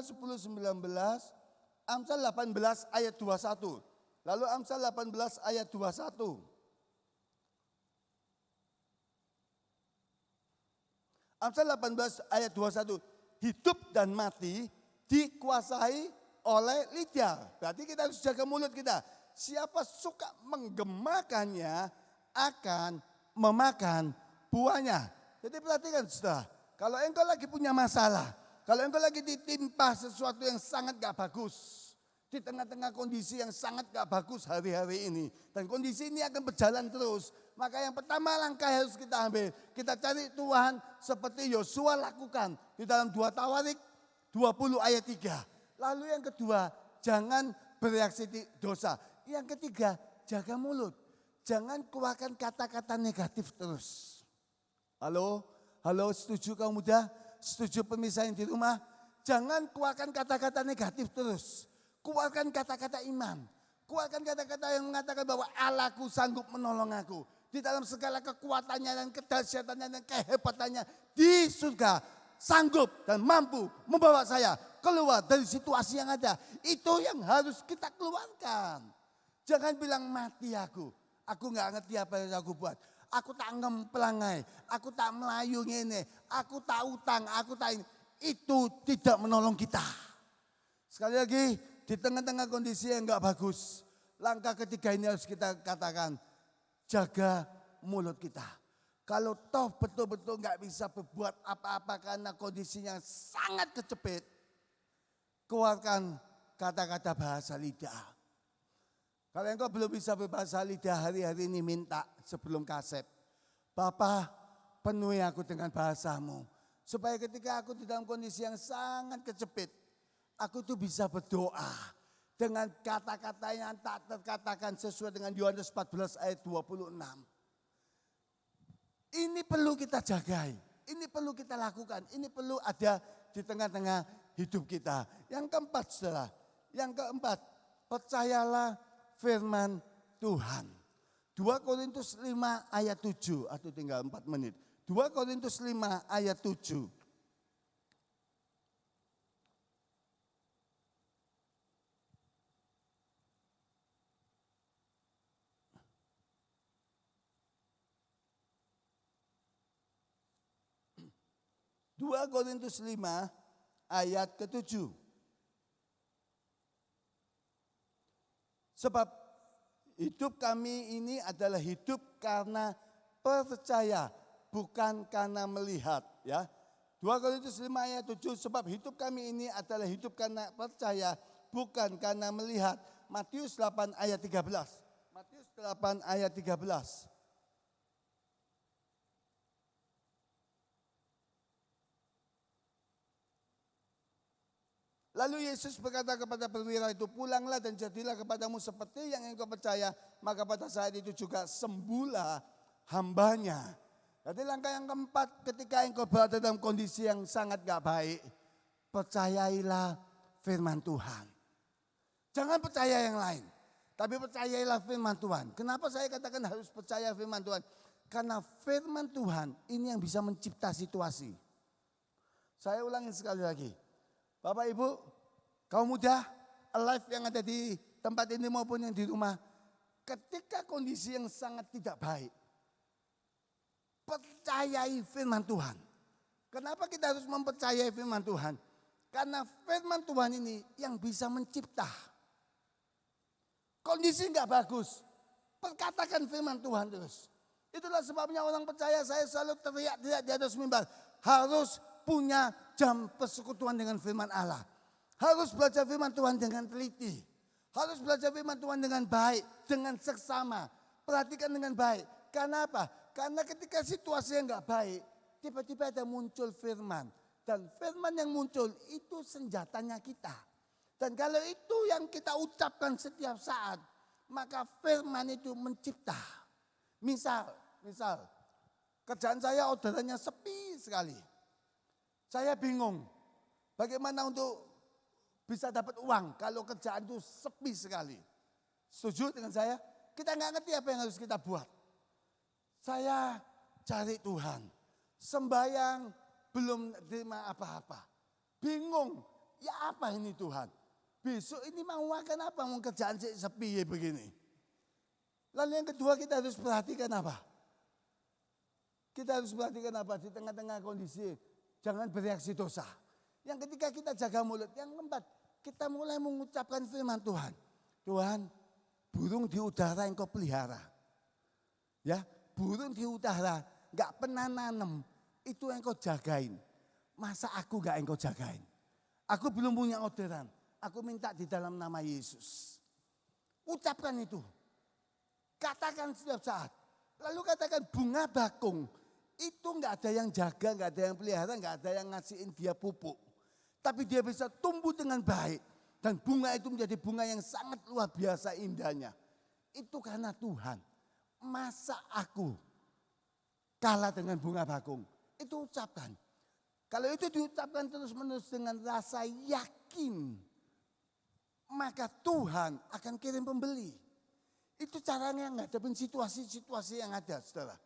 10:19, Amsal 18 ayat 21. Lalu Amsal 18 ayat 21. Amsal 18 ayat 21, hidup dan mati dikuasai oleh lidah. Berarti kita harus jaga mulut kita. Siapa suka menggemakannya akan memakan buahnya. Jadi perhatikan saudara, kalau engkau lagi punya masalah, kalau engkau lagi ditimpa sesuatu yang sangat gak bagus, di tengah-tengah kondisi yang sangat gak bagus hari-hari ini. Dan kondisi ini akan berjalan terus. Maka yang pertama langkah harus kita ambil. Kita cari Tuhan seperti Yosua lakukan di dalam 2 Tawarik 20 ayat 3. Lalu yang kedua, jangan bereaksi dosa. Yang ketiga, jaga mulut. Jangan keluarkan kata-kata negatif terus. Halo, setuju kaum muda? Setuju pemirsa yang di rumah? Jangan keluarkan kata-kata negatif terus. Keluarkan kata-kata iman. Keluarkan kata-kata yang mengatakan bahwa Allahku sanggup menolong aku. Di dalam segala kekuatannya dan kedahsyatannya dan kehebatannya di surga. Sanggup dan mampu membawa saya keluar dari situasi yang ada. Itu yang harus kita keluarkan. Jangan bilang mati aku. Aku gak ngerti apa yang aku buat. Aku tak ngempelangai. Aku tak melayu ini. Aku tak utang. Aku tak ini. Itu tidak menolong kita. Sekali lagi, di tengah-tengah kondisi yang gak bagus, langkah ketiga ini harus kita katakan, jaga mulut kita. Kalau toh betul-betul gak bisa berbuat apa-apa karena kondisinya sangat kecepit, keluarkan kata-kata bahasa lidah. Kalau engkau belum bisa berbahasa lidah hari-hari ini minta sebelum kasep. Bapa, penuhi aku dengan bahasamu. Supaya ketika aku di dalam kondisi yang sangat kecepit, aku tuh bisa berdoa dengan kata-kata yang tak terkatakan sesuai dengan Yohanes 14 ayat 26. Ini perlu kita jagai, ini perlu kita lakukan, ini perlu ada di tengah-tengah hidup kita. Yang keempat saudara, yang keempat, percayalah firman Tuhan. 2 Korintus 5 ayat 7 atau tinggal 4 menit. 2 Korintus 5 ayat 7. Dua Korintus 5 ayat ke-7. Sebab hidup kami ini adalah hidup karena percaya, bukan karena melihat. Ya, 2 Korintus 5 ayat 7, sebab hidup kami ini adalah hidup karena percaya, bukan karena melihat. Matius 8 ayat 13. Matius 8 ayat 13. Lalu Yesus berkata kepada perwira itu, pulanglah dan jadilah kepadamu seperti yang engkau percaya. Maka pada saat itu juga sembuhlah hambanya. Jadi langkah yang keempat, ketika engkau berada dalam kondisi yang sangat gak baik, percayailah firman Tuhan. Jangan percaya yang lain, tapi percayailah firman Tuhan. Kenapa saya katakan harus percaya firman Tuhan? Karena firman Tuhan ini yang bisa mencipta situasi. Saya ulangi sekali lagi. Bapak Ibu, kaum muda, alive yang ada di tempat ini maupun yang di rumah. Ketika kondisi yang sangat tidak baik, percayai firman Tuhan. Kenapa kita harus mempercayai firman Tuhan? Karena firman Tuhan ini yang bisa mencipta. Kondisi enggak bagus, perkatakan firman Tuhan terus. Itulah sebabnya orang percaya, saya selalu teriak-teriak di atas mimbar. Harus punya jam persekutuan dengan firman Allah. Harus belajar firman Tuhan dengan teliti. Harus belajar firman Tuhan dengan baik, dengan seksama. Perhatikan dengan baik. Karena apa? Karena ketika situasi yang enggak baik, tiba-tiba ada muncul firman. Dan firman yang muncul itu senjatanya kita. Dan kalau itu yang kita ucapkan setiap saat, maka firman itu mencipta. Misal, kerjaan saya orderannya sepi sekali. Saya bingung bagaimana untuk bisa dapat uang kalau kerjaan itu sepi sekali. Setuju dengan saya? Kita nggak ngerti apa yang harus kita buat. Saya cari Tuhan. Sembayang belum terima apa-apa. Bingung, ya apa ini Tuhan? Besok ini mau makan apa? Mau kerjaan sepi ya begini. Lalu yang kedua kita harus perhatikan apa? Kita harus perhatikan apa di tengah-tengah kondisi. Jangan bereaksi dosa. Yang ketiga kita jaga mulut. Yang keempat kita mulai mengucapkan firman Tuhan. Tuhan, burung di udara yang kau pelihara. Ya, burung di udara gak pernah nanam. Itu yang kau jagain. Masa aku gak yang kau jagain? Aku belum punya orderan. Aku minta di dalam nama Yesus. Ucapkan itu. Katakan setiap saat. Lalu katakan bunga bakung. Itu nggak ada yang jaga, nggak ada yang pelihara, nggak ada yang ngasihin dia pupuk. Tapi dia bisa tumbuh dengan baik. Dan bunga itu menjadi bunga yang sangat luar biasa indahnya. Itu karena Tuhan. Masa aku kalah dengan bunga bakung? Itu ucapkan. Kalau itu diucapkan terus-menerus dengan rasa yakin, maka Tuhan akan kirim pembeli. Itu caranya ngadepin situasi-situasi yang ada, saudara.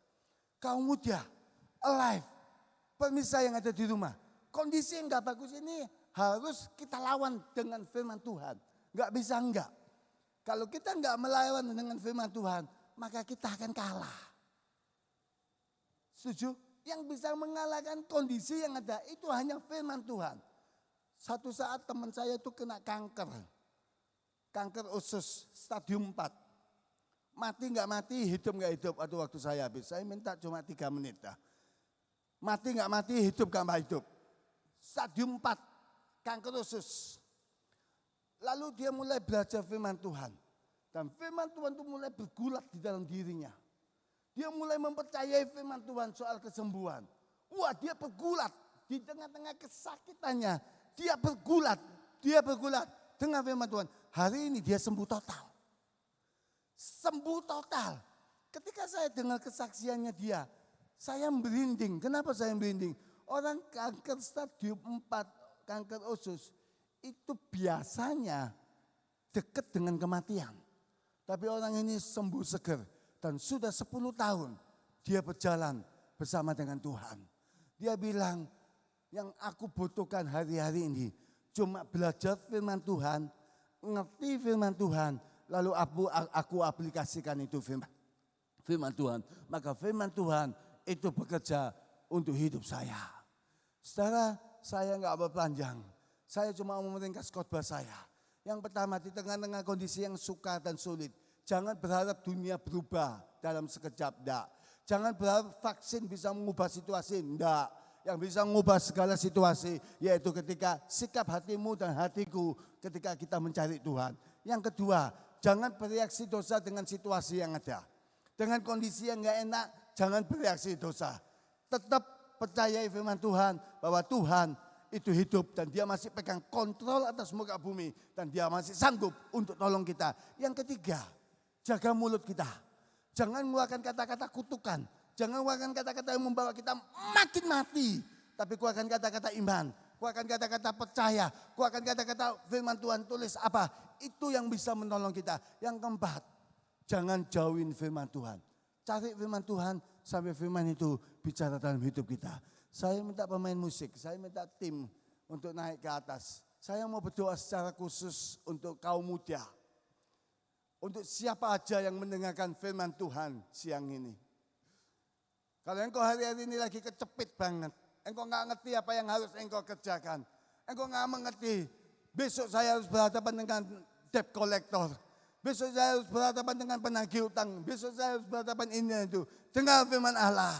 Kaum muda, alive, pemirsa yang ada di rumah. Kondisi yang gak bagus ini harus kita lawan dengan firman Tuhan. Gak bisa enggak. Kalau kita enggak melawan dengan firman Tuhan, maka kita akan kalah. Setuju? Yang bisa mengalahkan kondisi yang ada itu hanya firman Tuhan. Satu saat teman saya itu kena kanker. Kanker usus stadium 4. Mati nggak mati, hidup nggak hidup. Aduh waktu saya habis, saya minta cuma 3 menit dah. Mati nggak mati, hidup nggak hidup. Stadium 4, kanker usus. Lalu dia mulai belajar firman Tuhan. Dan firman Tuhan itu mulai bergulat di dalam dirinya. Dia mulai mempercayai firman Tuhan soal kesembuhan. Wah, dia bergulat di tengah-tengah kesakitannya. Dia bergulat dengan firman Tuhan. Hari ini dia sembuh total. Sembuh total. Ketika saya dengar kesaksiannya dia, saya merinding. Kenapa saya merinding? Orang kanker stadium 4, kanker usus, itu biasanya dekat dengan kematian. Tapi orang ini sembuh seger. Dan sudah 10 tahun dia berjalan bersama dengan Tuhan. Dia bilang, yang aku butuhkan hari-hari ini cuma belajar firman Tuhan, ngerti firman Tuhan, lalu aku aplikasikan itu firman Tuhan. Maka firman Tuhan itu bekerja untuk hidup saya. Saudara, saya enggak berpanjang. Saya cuma mau meringkas khotbah saya. Yang pertama, di tengah-tengah kondisi yang sukar dan sulit, jangan berharap dunia berubah dalam sekejap, enggak. Jangan berharap vaksin bisa mengubah situasi, enggak. Yang bisa mengubah segala situasi yaitu ketika sikap hatimu dan hatiku ketika kita mencari Tuhan. Yang kedua, jangan bereaksi dosa dengan situasi yang ada. Dengan kondisi yang enggak enak, jangan bereaksi dosa. Tetap percayai firman Tuhan bahwa Tuhan itu hidup dan dia masih pegang kontrol atas muka bumi dan dia masih sanggup untuk tolong kita. Yang ketiga, jaga mulut kita. Jangan mengeluarkan kata-kata kutukan. Jangan mengeluarkan kata-kata yang membawa kita makin mati. Tapi keluarkan kata-kata iman. Keluarkan kata-kata percaya. Keluarkan kata-kata firman Tuhan tulis apa. Itu yang bisa menolong kita. Yang keempat, jangan jauhin firman Tuhan. Cari firman Tuhan sampai firman itu bicara dalam hidup kita. Saya minta pemain musik, saya minta tim untuk naik ke atas. Saya mau berdoa secara khusus untuk kaum muda. Untuk siapa aja yang mendengarkan firman Tuhan siang ini. Kalau engkau hari-hari ini lagi kecepit banget. Engkau gak ngerti apa yang harus engkau kerjakan. Engkau gak mengerti. Besok saya harus berhadapan dengan debt collector. Besok saya harus berhadapan dengan penagih utang. Besok saya harus berhadapan ini dan itu. Dengar firman Allah.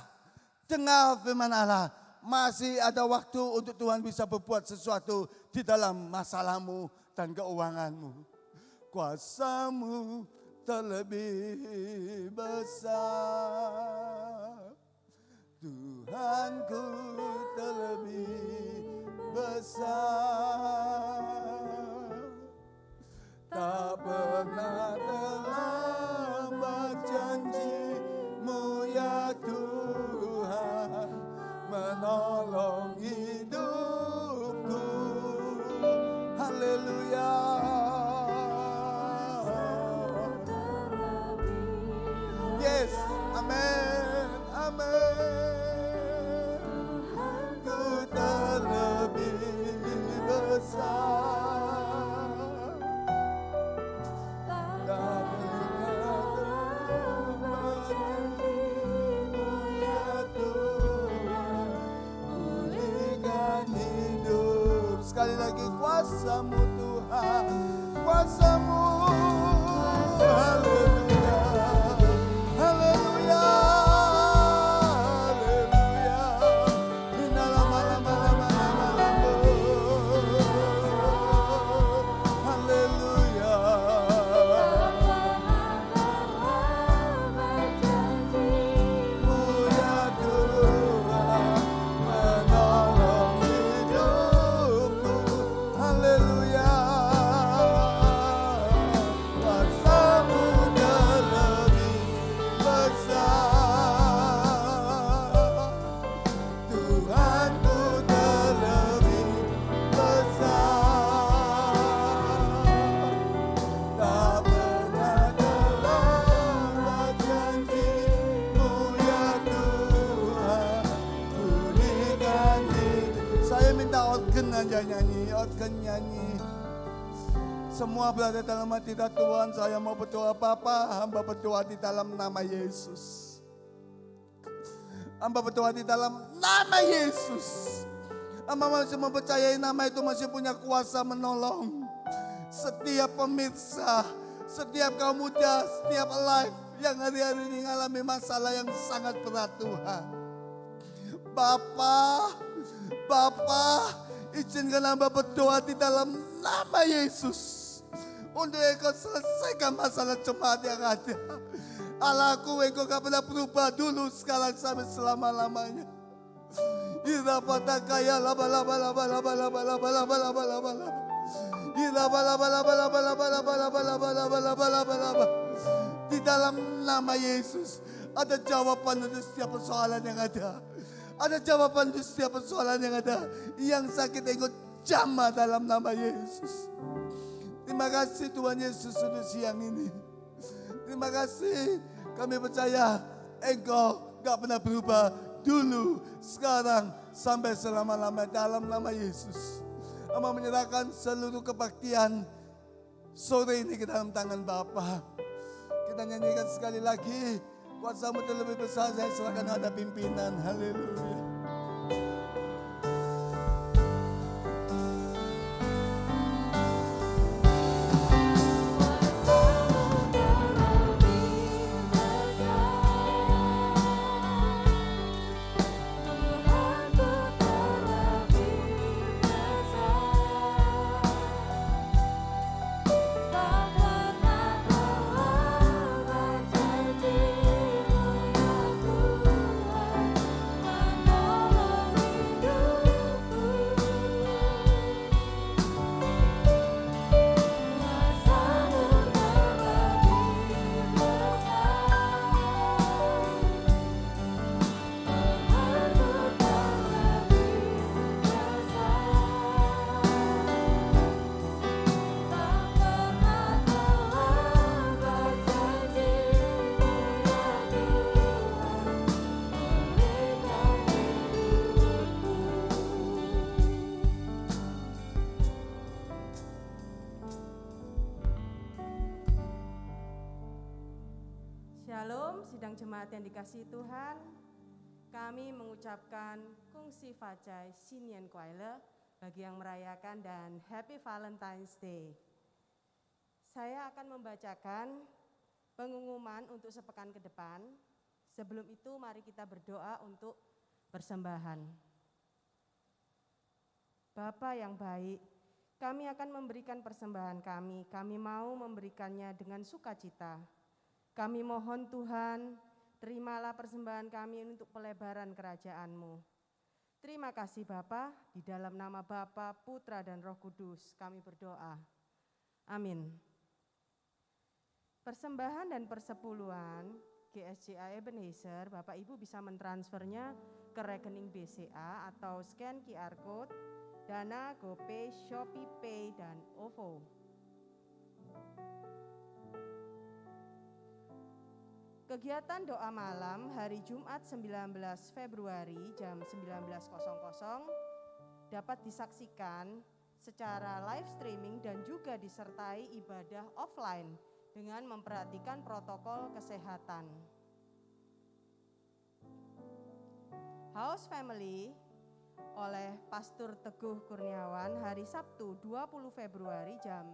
Dengar firman Allah. Masih ada waktu untuk Tuhan bisa berbuat sesuatu di dalam masalahmu dan keuanganmu. Kuasamu terlebih besar, Tuhanku terlebih besar. Tak pernah terlambat janji-Mu ya Tuhan, menolong hidupku. Haleluya. Yes, amin, amin. Ku terlebih besar. Tak pernah janji-Mu ya Tuhan, pulihkan hidup. Sekali lagi, kuasa-Mu Tuhan, kuasa-Mu. Haleluya, haleluya, haleluya. akan nyanyi. Semua berada dalam hati Tuhan. Saya mau berdoa Bapa, hamba berdoa di dalam nama Yesus. Hamba berdoa di dalam nama Yesus. Hamba masih mempercayai nama itu masih punya kuasa menolong setiap pemirsa, setiap kaum muda, setiap live yang hari-hari ini mengalami masalah yang sangat berat Tuhan. Bapa, izinkan hamba berdoa di dalam nama Yesus. Untuk Engkau selesaikan masalah jemaat yang ada. Allahku, Engkau gak pernah berubah dulu, sekarang sampai selama-lamanya. Ira patakaya laba laba laba laba laba laba laba laba laba laba. Ira laba laba laba laba laba laba laba laba laba laba laba laba. Di dalam nama Yesus ada jawaban untuk setiap persoalan yang ada. Ada jawaban untuk setiap persoalan yang ada. Yang sakit Engkau jamah dalam nama Yesus. Terima kasih Tuhan Yesus untuk siang ini. Terima kasih, kami percaya Engkau gak pernah berubah dulu, sekarang, sampai selama-lamanya dalam nama Yesus. Hamba menyerahkan seluruh kebaktian sore ini ke dalam tangan Bapa. Kita nyanyikan sekali lagi, kuasa-Mu terlebih besar, saya serahkan ada pimpinan. Haleluya. Shalom, sidang jemaat yang dikasihi Tuhan. Kami mengucapkan Kung Si Facai Sinyen Kuaile bagi yang merayakan dan Happy Valentine's Day. Saya akan membacakan pengumuman untuk sepekan ke depan. Sebelum itu mari kita berdoa untuk persembahan. Bapa yang baik, kami akan memberikan persembahan kami. Kami mau memberikannya dengan sukacita. Kami mohon Tuhan, terimalah persembahan kami untuk pelebaran kerajaan-Mu. Terima kasih Bapa, di dalam nama Bapa, Putra dan Roh Kudus kami berdoa. Amin. Persembahan dan persepuluhan GSJA Ebenezer, Bapak Ibu bisa mentransfernya ke rekening BCA atau scan QR Code, Dana, GoPay, Shopee Pay, dan OVO. Kegiatan doa malam hari Jumat 19 Februari jam 19.00 dapat disaksikan secara live streaming dan juga disertai ibadah offline dengan memperhatikan protokol kesehatan. House Family oleh Pastor Teguh Kurniawan hari Sabtu 20 Februari jam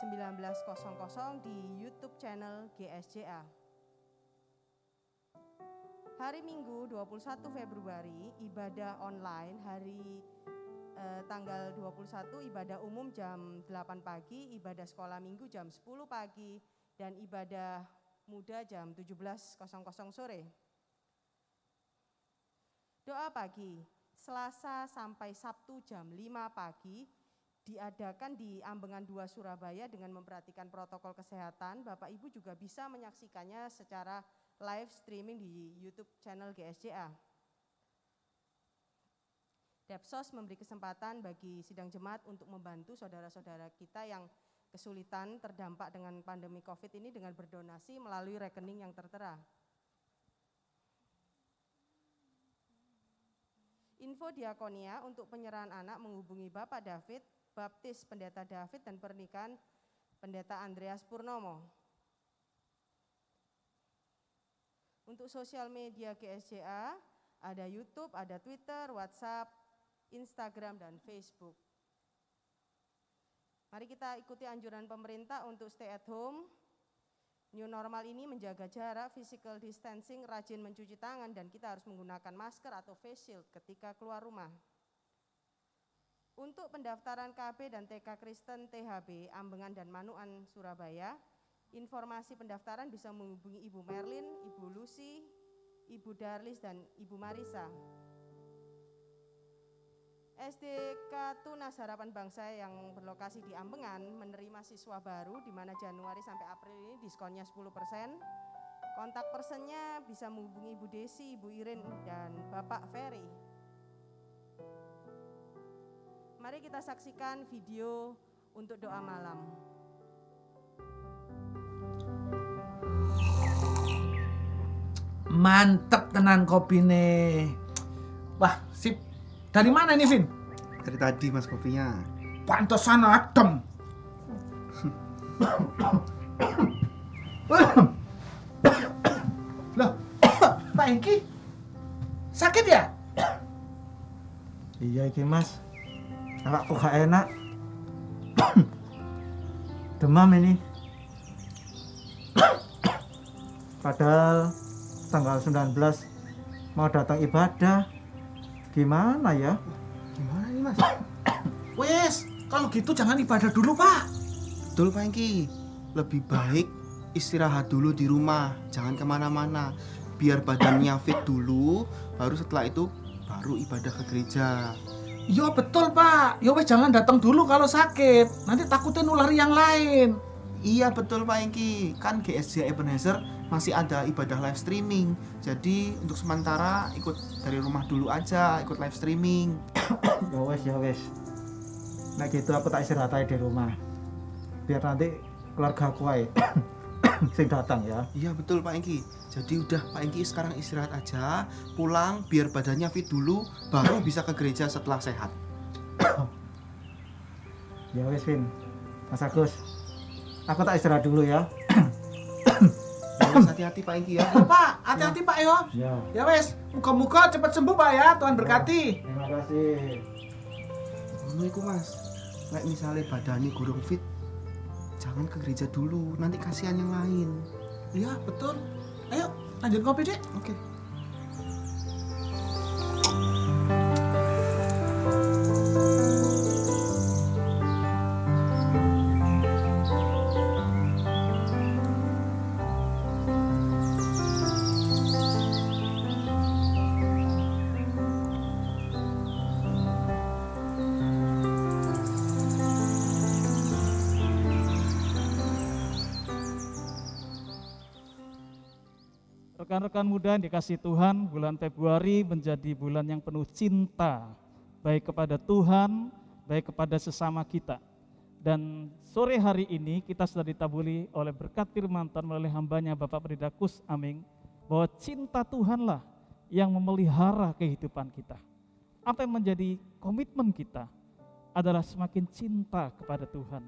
19.00 di YouTube channel GSJA. Hari Minggu 21 Februari ibadah online, hari tanggal 21 ibadah umum jam 8 pagi, ibadah sekolah minggu jam 10 pagi, dan ibadah muda jam 17.00 sore. Doa pagi, Selasa sampai Sabtu jam 5 pagi, diadakan di Ambengan 2 Surabaya dengan memperhatikan protokol kesehatan. Bapak Ibu juga bisa menyaksikannya secara live streaming di YouTube channel GSJA. Depsos memberi kesempatan bagi sidang jemaat untuk membantu saudara-saudara kita yang kesulitan terdampak dengan pandemi COVID ini dengan berdonasi melalui rekening yang tertera. Info diakonia untuk penyerahan anak menghubungi Bapak David baptis Pendeta David dan pernikahan Pendeta Andreas Purnomo. Untuk sosial media GSJA, ada YouTube, ada Twitter, WhatsApp, Instagram, dan Facebook. Mari kita ikuti anjuran pemerintah untuk stay at home. New normal ini menjaga jarak, physical distancing, rajin mencuci tangan, dan kita harus menggunakan masker atau face shield ketika keluar rumah. Untuk pendaftaran KB dan TK Kristen THB, Ambengan dan Manuan, Surabaya, informasi pendaftaran bisa menghubungi Ibu Merlin, Ibu Lucy, Ibu Darlis, dan Ibu Marisa. SDK Tunas Harapan Bangsa yang berlokasi di Ambengan menerima siswa baru di mana Januari sampai April ini diskonnya 10%. Kontak personnya bisa menghubungi Ibu Desi, Ibu Irin, dan Bapak Ferry. Mari kita saksikan video untuk doa malam. Mantep tenan kopine. Wah, sip. Dari mana ini, Vin? Dari tadi Mas kopinya. Pantesan adem. Loh, Pak Hengki sakit ya? Iya iki Mas, awakku gak enak. Demam ini. Padahal tanggal 19 mau datang ibadah. Gimana ya? Gimana nih Mas? Wes, kalau gitu jangan ibadah dulu, Pak. Betul Pak Engki, lebih baik istirahat dulu di rumah, jangan kemana-mana. Biar badannya fit dulu, baru setelah itu baru ibadah ke gereja. Iya betul, Pak. Ya wes jangan datang dulu kalau sakit. Nanti takutin nulari yang lain. Iya betul Pak Engki, kan GSJ Ebenezer masih ada ibadah live streaming. Jadi untuk sementara ikut dari rumah dulu aja, ikut live streaming. Ya wes. Nah gitu aku tak istirahat aja di rumah. Biar nanti keluarga aku aja sing datang ya. Iya betul Pak Engki. Jadi udah Pak Engki sekarang istirahat aja, pulang biar badannya fit dulu, baru bisa ke gereja setelah sehat. Ya wes Vin, Mas Agus, aku tak istirahat dulu ya. Terus hati-hati Pak Engki ya. Ya, Pak, hati-hati Pak yo. Ya. Ya wes, muka-muka cepat sembuh Pak ya. Tuhan berkati. Terima kasih. Ngono iku Mas. Nek misalnya badannya kurang fit, jangan ke gereja dulu, nanti kasihan yang lain. Iya betul. Ayo lanjut kopi deh. Oke. Rekan-rekan muda yang dikasihi Tuhan, bulan Februari menjadi bulan yang penuh cinta, baik kepada Tuhan, baik kepada sesama kita. Dan sore hari ini kita sudah ditaburi oleh berkat firman Tuhan melalui hambanya Bapak Pendeta Kus Aming, bahwa cinta Tuhanlah yang memelihara kehidupan kita. Apa yang menjadi komitmen kita adalah semakin cinta kepada Tuhan.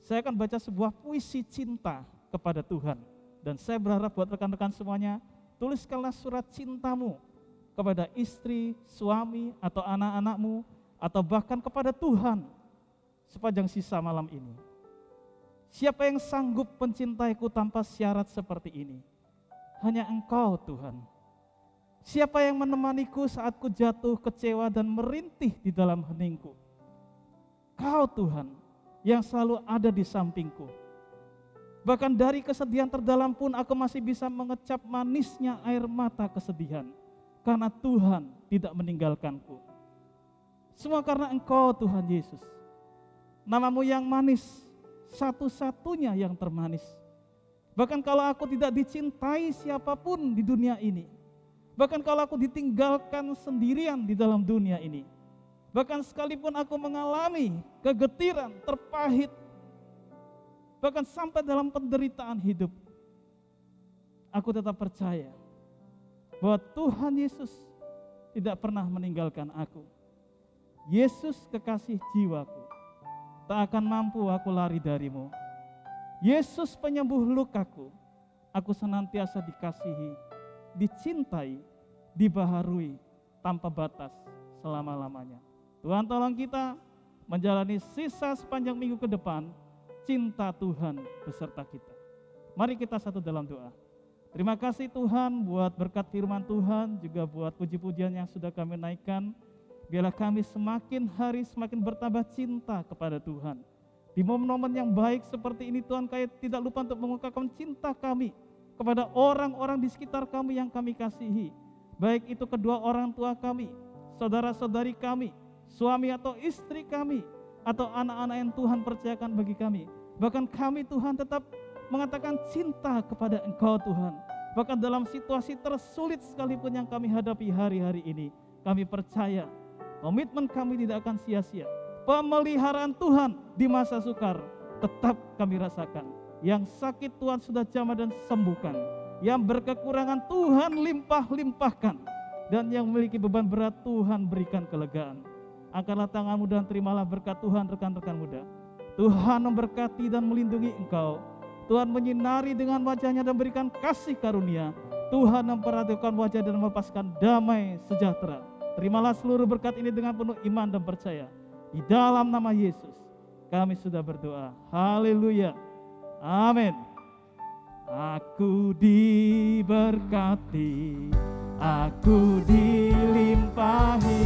Saya akan baca sebuah puisi cinta kepada Tuhan. Dan saya berharap buat rekan-rekan semuanya, tuliskanlah surat cintamu kepada istri, suami, atau anak-anakmu, atau bahkan kepada Tuhan sepanjang sisa malam ini. Siapa yang sanggup mencintaiku tanpa syarat seperti ini? Hanya Engkau Tuhan. Siapa yang menemaniku saat ku jatuh kecewa dan merintih di dalam heningku? Kau Tuhan yang selalu ada di sampingku. Bahkan dari kesedihan terdalam pun aku masih bisa mengecap manisnya air mata kesedihan. Karena Tuhan tidak meninggalkanku. Semua karena Engkau Tuhan Yesus. Namamu yang manis, satu-satunya yang termanis. Bahkan kalau aku tidak dicintai siapapun di dunia ini. Bahkan kalau aku ditinggalkan sendirian di dalam dunia ini. Bahkan sekalipun aku mengalami kegetiran, terpahit, bahkan sampai dalam penderitaan hidup, aku tetap percaya bahwa Tuhan Yesus tidak pernah meninggalkan aku. Yesus kekasih jiwaku, tak akan mampu aku lari darimu. Yesus penyembuh lukaku, aku senantiasa dikasihi, dicintai, dibaharui tanpa batas selama-lamanya. Tuhan tolong kita menjalani sisa sepanjang minggu ke depan, cinta Tuhan beserta kita. Mari kita satu dalam doa. Terima kasih Tuhan buat berkat firman Tuhan, juga buat puji-pujian yang sudah kami naikkan. Biarlah kami semakin hari semakin bertambah cinta kepada Tuhan. Di momen-momen yang baik seperti ini Tuhan, kami tidak lupa untuk mengungkapkan cinta kami kepada orang-orang di sekitar kami yang kami kasihi. Baik itu kedua orang tua kami, saudara-saudari kami, suami atau istri kami, atau anak-anak yang Tuhan percayakan bagi kami. Bahkan kami Tuhan tetap mengatakan cinta kepada Engkau Tuhan. Bahkan dalam situasi tersulit sekalipun yang kami hadapi hari-hari ini, kami percaya komitmen kami tidak akan sia-sia. Pemeliharaan Tuhan di masa sukar tetap kami rasakan. Yang sakit Tuhan sudah jamah dan sembuhkan. Yang berkekurangan Tuhan limpah-limpahkan. Dan yang memiliki beban berat Tuhan berikan kelegaan. Angkatlah tanganmu dan terimalah berkat Tuhan rekan-rekan muda. Tuhan memberkati dan melindungi engkau. Tuhan menyinari dengan wajahnya dan berikan kasih karunia. Tuhan memperhatikan wajah dan melepaskan damai sejahtera. Terimalah seluruh berkat ini dengan penuh iman dan percaya. Di dalam nama Yesus kami sudah berdoa. Haleluya. Amin. Aku diberkati, aku dilimpahi